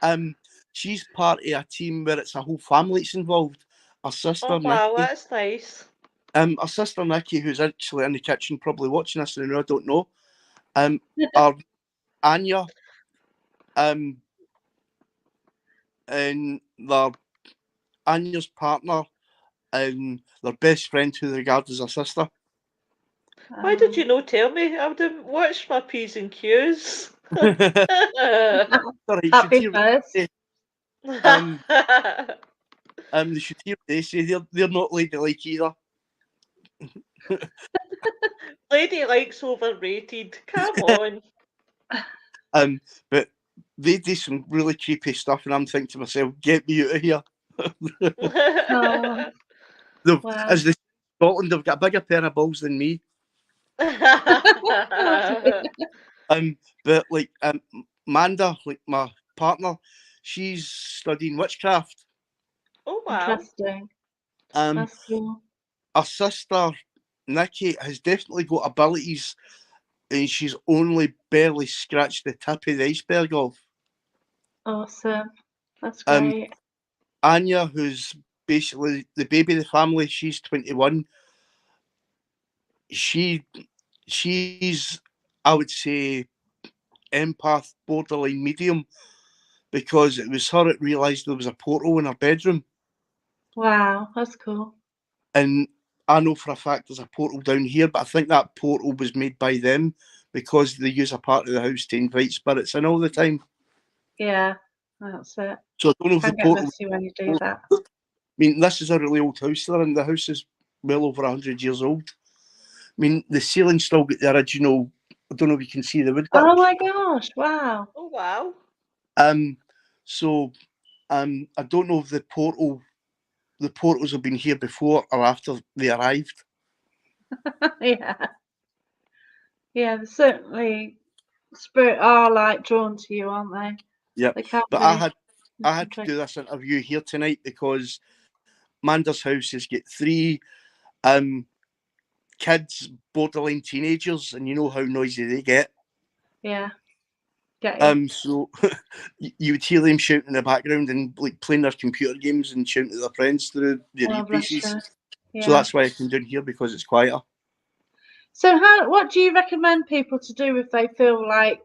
team. She's part of a team where it's a whole family that's involved. Her sister, wow, Nikki. that's nice. Our sister Nikki, who's actually in the kitchen, probably watching this now, I don't know. Our Anya, and their Anya's partner, and their best friend, who they regard as her sister. Why did you not tell me? I would have watched my P's and Q's. Sorry, Happy first. They should hear they say they're not ladylike either. Lady likes overrated. Come on. But they do some really creepy stuff, and I'm thinking to myself, get me out of here. Oh, They've, wow. as they say in Scotland, they've got a bigger pair of balls than me. But like Manda, like my partner, she's studying witchcraft. Oh wow. Interesting. Um, That's cool. Our sister Nikki has definitely got abilities, and she's only barely scratched the tip of the iceberg of. Awesome. That's Um, great. Anya, who's basically the baby of the family, she's 21. She's, I would say, empath, borderline medium, because it was her that realised there was a portal in her bedroom. Wow, that's cool. And I know for a fact there's a portal down here, but I think that portal was made by them because they use a part of the house to invite spirits in all the time. Yeah, that's it. So I don't know if the Can get portal. messy when you do that. I mean, this is a really old house there, and the house is well over 100 years old. I mean, the ceiling's still got the original. I don't know if you can see the woodwork. Oh my gosh! Wow. Oh wow. So, I don't know if the portals have been here before or after they arrived. Yeah. Yeah, they certainly spirit are like drawn to you, aren't they? Yeah, They can but be. I had to do this interview here tonight because Manda's house has got 3 kids, borderline teenagers, and you know how noisy they get. Yeah. Get you. So you would hear them shouting in the background and like playing their computer games and shouting at their friends through the Oh, bless earpieces. you. Yeah. So that's why I come down here, because it's quieter. So what do you recommend people to do if they feel like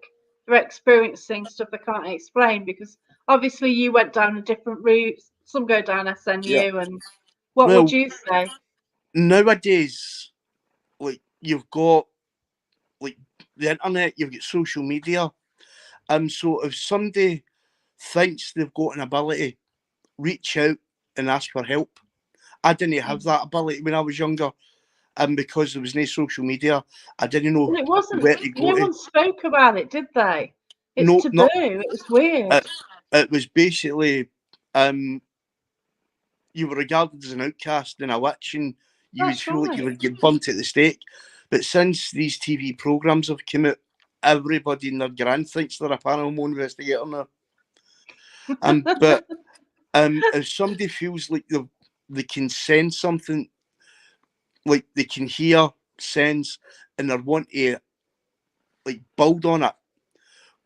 they're experiencing stuff they can't explain? Because obviously you went down a different route. Some go down SNU, Yeah. and what Well, would you say? nowadays, like you've got like the internet, you've got social media. So if somebody thinks they've got an ability, reach out and ask for help. I didn't have that ability when I was younger, and because there was no social media, I didn't know Well, it wasn't. where to go No to. one spoke about it, did they? It's No, taboo. not It was weird. it was basically you were regarded as an outcast and a witch, and you would That's feel like you right. would get burnt at the stake. But since these TV programs have come out, everybody and their grand thinks they're a paranormal investigator now. But if somebody feels like they can sense something, like they can hear, sense, and they want to like build on it,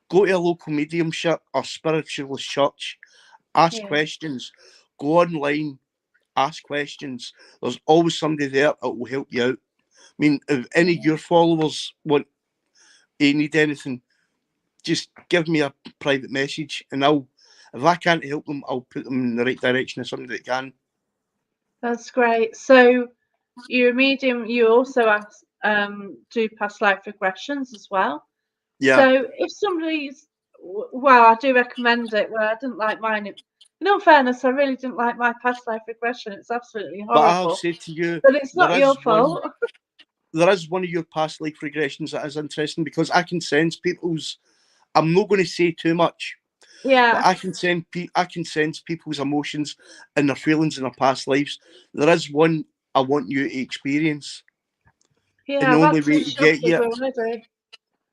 go to a local mediumship or spiritualist church, ask Yeah. questions, go online, ask questions. There's always somebody there that will help you out. I mean, if any of your followers want need anything, just give me a private message, and if I can't help them, I'll put them in the right direction of somebody that can. That's great. So you're a medium. You also do past life regressions as well. Yeah. So if somebody's, well, I do recommend it. Well, I didn't like mine. In all fairness, I really didn't like my past life regression. It's absolutely But I have horrible. said to you, But it's not your fault. There is one of your past life regressions that is interesting, because I can sense people's. I'm not going to say too much, but Yeah. I can sense people's emotions and their feelings in their past lives. There is one I want you to experience, and Yeah, the I've only had some way to get shockers you. already.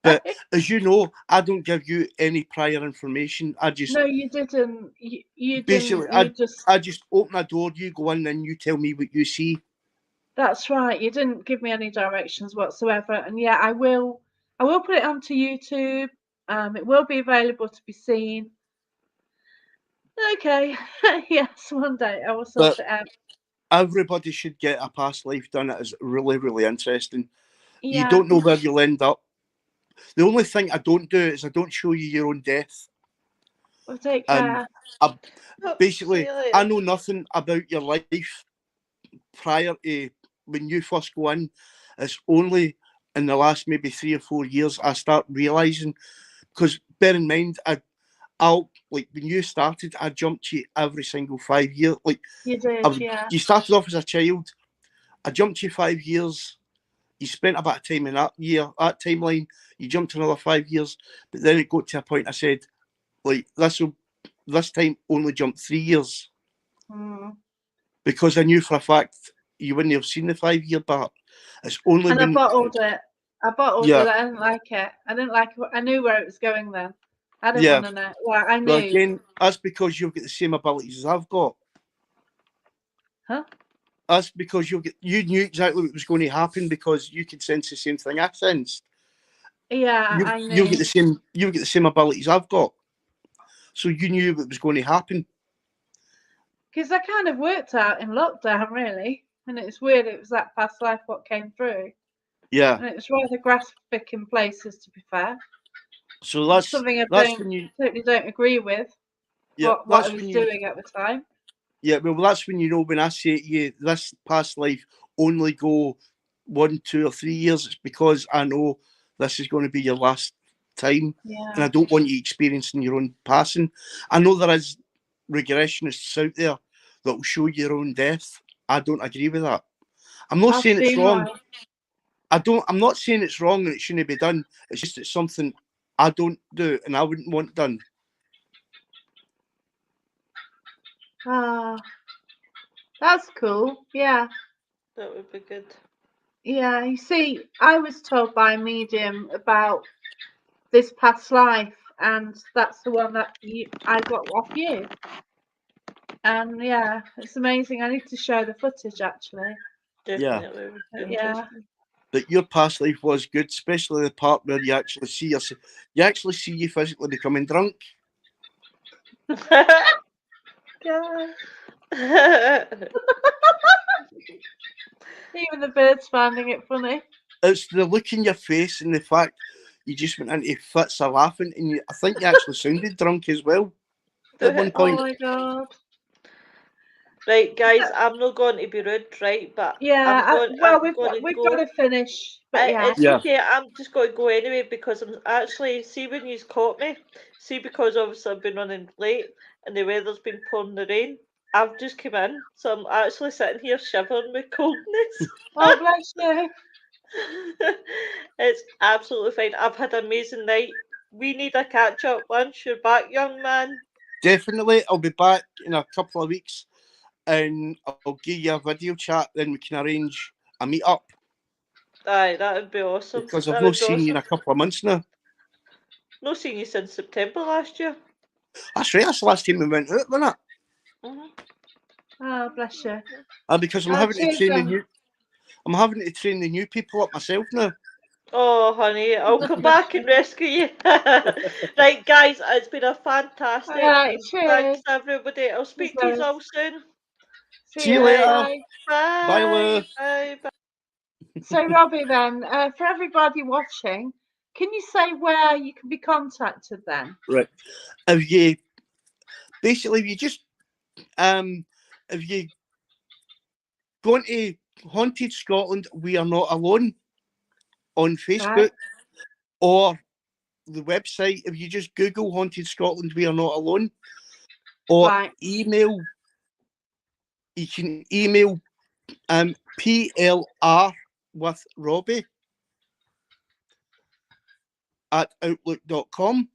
But as you know, I don't give you any prior information. I just No, you didn't. You basically didn't. You just. I just open a door, you go in, and you tell me what you see. That's right. You didn't give me any directions whatsoever. And yeah, I will put it onto YouTube. It will be available to be seen. Okay. Yes, one day I will sort But it out. everybody should get a past life done. It is really, really interesting. You Yeah, don't know where you'll end up. The only thing I don't do is I don't show you your own death. well, take Um, care. basically, Really? I know nothing about your life prior to when you first go in. It's only in the last maybe 3 or 4 years I start realising, because bear in mind, I'll like when you started, I jumped you every single 5 years. Like You did, yeah. you started off as a child, I jumped you 5 years, you spent a bit of time in that timeline, you jumped another 5 years, but then it got to a point I said, like, this time only jump 3 years. Because I knew for a fact you wouldn't have seen the 5 year part. It's only and when I bottled it. I bottled Yeah. it. I didn't like it. I didn't like it. I knew where it was going then. I didn't Yeah. want to know. Well, I knew. Well, again, that's because you've got the same abilities as I've got. Huh? That's because you knew exactly what was going to happen because you could sense the same thing I sensed. Yeah, I knew. You get the same abilities I've got. So you knew what was going to happen. Because I kind of worked out in lockdown, really. And it's weird, it was that past life what came through. Yeah. And it was rather graphic in places, to be fair. So that's something I totally don't agree with. Yeah, what I was doing at the time. Yeah, well, that's when you know, when I say to you, this past life only go 1, 2, or 3 years, it's because I know this is going to be your last time. Yeah. And I don't want you experiencing your own passing. I know there is regressionists out there that will show your own death. I don't agree with that. I'm not saying it's wrong. I'm not saying it's wrong and it shouldn't be done. It's just it's something I don't do and I wouldn't want done. That's cool. Yeah. That would be good. Yeah, you see, I was told by a medium about this past life, and that's the one that I got off you. And yeah, it's amazing. I need to show the footage actually. Definitely. Yeah. That your past life was good, especially the part where you actually see you physically becoming drunk. Yeah. Even the birds finding it funny. It's the look in your face and the fact you just went into fits of laughing, and I think you actually sounded drunk as well at one point. Oh my god! Right, guys, I'm not going to be rude, right? But we've got to finish. But it's okay. I'm just going to go anyway because I'm actually when you caught me, because obviously I've been running late and the weather's been pouring the rain. I've just come in, so I'm actually sitting here shivering with coldness. Oh, bless you. It's absolutely fine. I've had an amazing night. We need a catch up once you're back, young man. Definitely, I'll be back in a couple of weeks, and I'll give you a video chat. Then we can arrange a meet up. Aye, that would be awesome. Because I've not seen you in a couple of months now. Not seen you since September last year. That's right. That's the last time we went out, wasn't it? Oh, bless you. Because I'm having to train the new. I'm having to train the new people up myself now. Oh, honey, I'll come back and rescue you. Right, guys, it's been a fantastic. Thanks, everybody. I'll speak to you all soon. See you later. Bye. Bye, Lou. Bye. So, Robbie, then, for everybody watching, can you say where you can be contacted then? Right. If you just if you go into Haunted Scotland, We Are Not Alone on Facebook, or the website. If you just Google Haunted Scotland, We Are Not Alone, or email, you can email PLR with Robbie at outlook.com.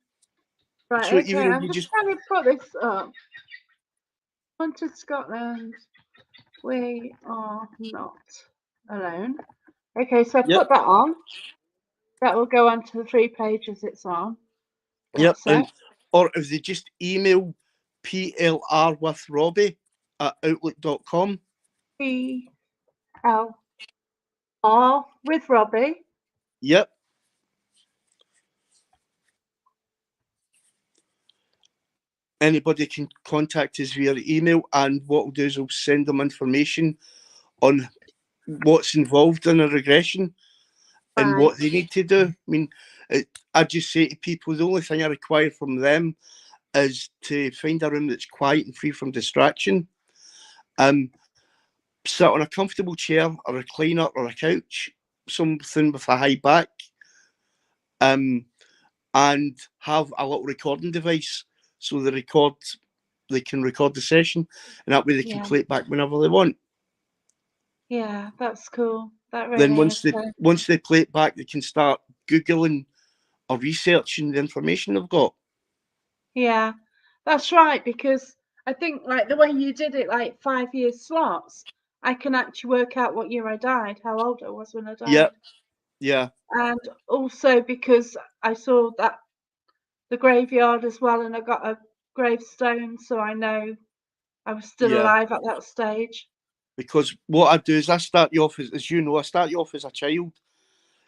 Right, so okay, I'm just trying to put this up. Haunted Scotland, We Are Not Alone. Okay, so I put that on. That will go on to the 3 pages it's on. Yep, or if they just email PLR with Robbie at outlook.com. PLR with Robbie. Yep. Anybody can contact us via email, and what we'll do is we'll send them information on what's involved in a regression and what they need to do. I mean, I just say to people, the only thing I require from them is to find a room that's quiet and free from distraction. Sit on a comfortable chair, a recliner, or a couch, something with a high back, and have a little recording device so they can record the session, and that way they can play it back whenever they want. Yeah, that's cool. That then really is. So, once they play it back, they can start Googling or researching the information they've got. yeah, that's right. Because I think like the way you did it, like 5 year slots, I can actually work out what year I died, how old I was when I Yeah, died, yeah, and also because I saw that the graveyard as well, and I got a gravestone, so I know I was still yeah. alive at that stage. Because what I do is I start you off as you know, I start you off as a child.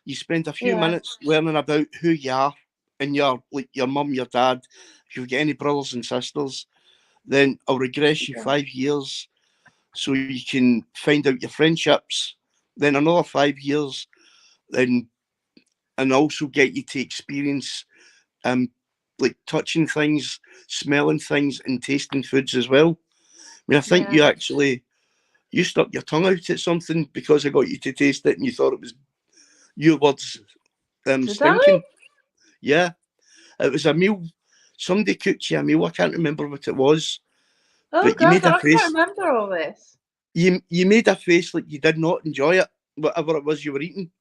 You spend a few Yeah, minutes learning about who you are and your like your mum, your dad, if you've got any brothers and sisters. Then I'll regress you yeah, 5 years so you can find out your friendships. Then another 5 years, then and also get you to experience um like touching things, smelling things, and tasting foods as well. I mean, I think yeah. you stuck your tongue out at something because I got you to taste it, and you thought it was your words Did I? stinking. Yeah, it was a meal. Somebody cooked you a meal. I can't remember what it was, Oh but you God, made a I can't face. remember all this. You made a face like you did not enjoy it, whatever it was you were eating.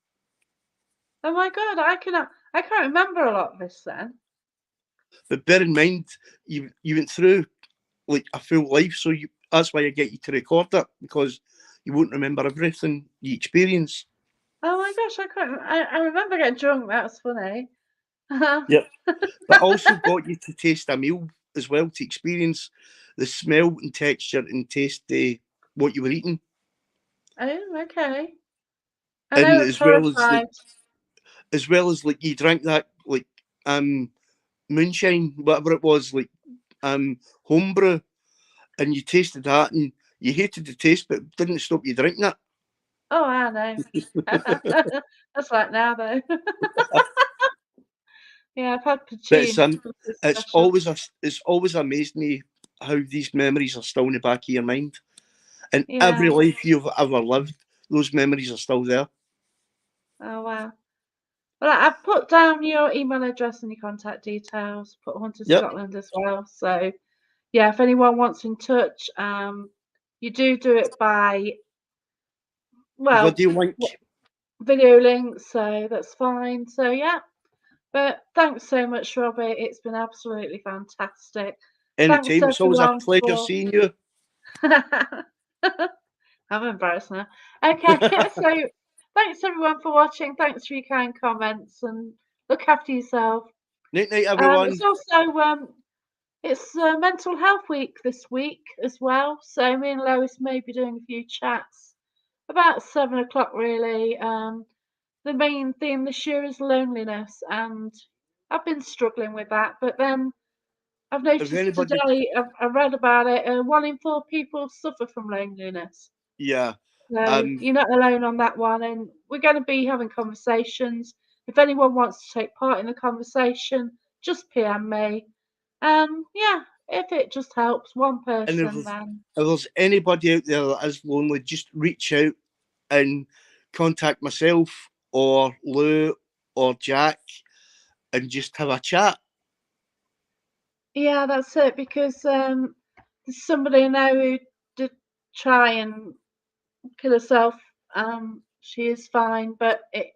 Oh my God, I can't remember a lot of this then. But bear in mind, you went through like a full life, so that's why I get you to record it because you won't remember everything you experience. Oh my gosh, I can't. I remember getting drunk. That was funny. Yep. But also got you to taste a meal as well to experience the smell and texture and taste what you were eating, Oh, okay. I know and I was horrified. as well as like you drank that like moonshine, whatever it was, like homebrew, and you tasted that and you hated the taste, but it didn't stop you drinking Oh, I know. it. That's like now though. Yeah, I've had But poutine. It's it's special. it's always amazed me how these memories are still in the back of your mind. And every Yeah. life you've ever lived, those memories are still there. Oh wow. Well, I've put down your email address and your contact details. Put one to Yep. Scotland as well. So yeah, if anyone wants in touch, you do it by well Video link. video link, so that's fine. So yeah, but thanks so much, Robbie. It's been absolutely fantastic. Thanks Anytime. It's always a everyone pleasure for. seeing you. I'm embarrassed now. Okay, so thanks everyone for watching. Thanks for your kind comments and look after yourself. Night night, everyone. It's also it's Mental Health Week this week as well. So me and Lois may be doing a few chats about 7 o'clock really. The main theme this year is loneliness, and I've been struggling with that. But then I've If noticed anybody, today, I've read about it, 1 in 4 people suffer from loneliness. yeah, So you're not alone on that one, and we're going to be having conversations. If anyone wants to take part in the conversation, just PM me. Yeah, if it just helps one and person, then if there's anybody out there that is lonely, just reach out and contact myself or Lou or Jack and just have a chat. yeah, that's it. Because there's somebody I know who did try and kill herself. She is fine, but it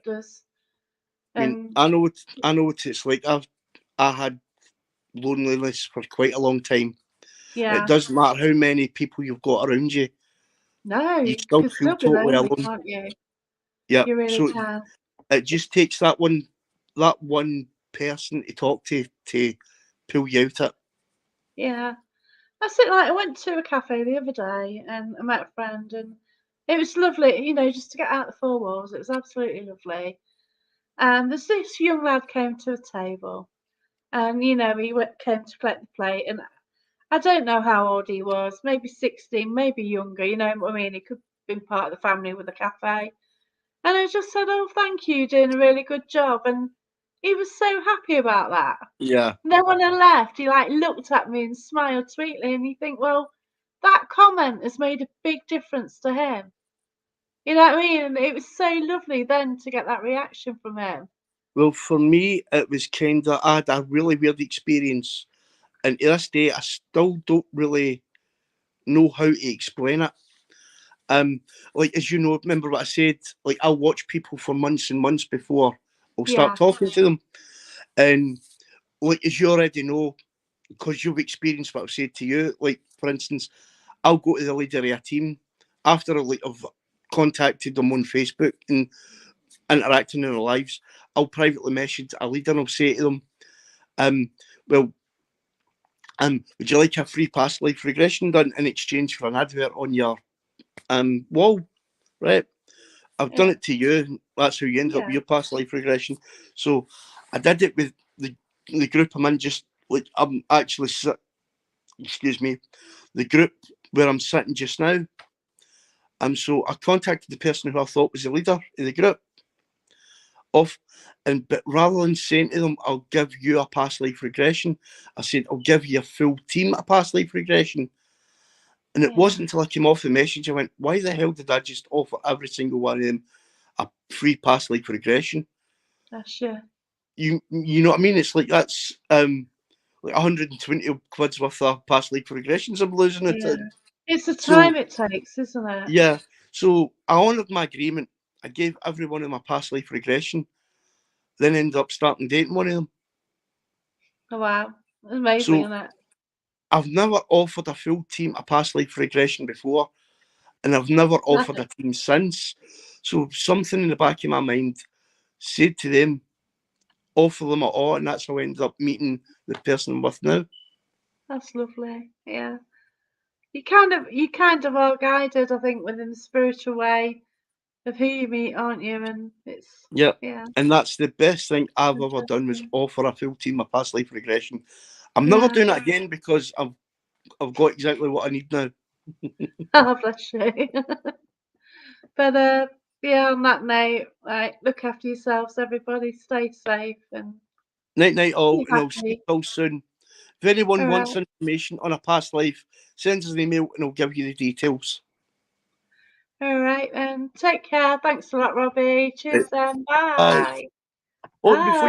does. I mean, And I know what it's like. I had loneliness for quite a long time. It yeah, doesn't matter how many people you've got around you, no, you you still can feel still be totally lonely, alone. can't you? Yeah. You really So can. it just takes that one person to talk to pull you out it. Yeah. That's it. Like I went to a cafe the other day and I met a friend, and it was lovely, just to get out the four walls. It was absolutely lovely. And there's this young lad came to a table, and came to collect the plate, and I don't know how old he was, maybe 16, maybe younger. You know what I mean? He could have been part of the family with the cafe. And I just said, "Oh, thank you, you're doing a really good job," and he was so happy about that. Yeah. And then when I left, he like looked at me and smiled sweetly, and you think, well, that comment has made a big difference to him. You know what I mean? And it was so lovely then to get that reaction from him. Well, for me, it was kind of I had a really weird experience, and to this day, I still don't really know how to explain it. Like, as you know, remember what I said, like, I'll watch people for months and months before I'll Yeah. start talking to them. And like, as you already know, because you've experienced what I've said to you, like, for instance, I'll go to the leader of a team after I've contacted them on Facebook and interacting in their lives. I'll privately message a leader and I'll say to them, well, would you like a free past life regression done in exchange for an advert on your wall? Right? I've done it to you. That's how you ended up with your past life regression. So I did it with the group I'm in. Just like, I'm actually, excuse me, the group where I'm sitting just now. So I contacted the person who I thought was the leader of the group. But rather than saying to them, I'll give you a past life regression, I said, I'll give you a full team a past life regression. And it wasn't until I came off the message, I went, why the hell did I just offer every single one of them a free past life regression? Sure. You know what I mean? It's like, that's like 120 quid's worth of past life regressions I'm losing it. It's the time it takes, isn't it? Yeah. So I honoured my agreement. I gave every one of my past life regression, then ended up starting dating one of them. Oh, wow. Amazing, isn't it? I've never offered a full team a past life regression before, and I've never offered a team since. So something in the back of my mind said to them, offer them it all, and that's how I ended up meeting the person I'm with now. That's lovely. Yeah. You kind of are guided, I think, within the spiritual way of who you meet, aren't you? And it's yeah. And that's the best thing I've ever done, was offer a full team a past life regression. I'm never doing it again, because I've got exactly what I need now. Oh, bless you. But yeah, on that note, look after yourselves, everybody. Stay safe and Night all, and I'll see you all soon. If anyone wants right. information on a past life, send us an email and I'll give you the details. All right, and take care. Thanks a lot, Robbie. Cheers then. Bye. Oh, before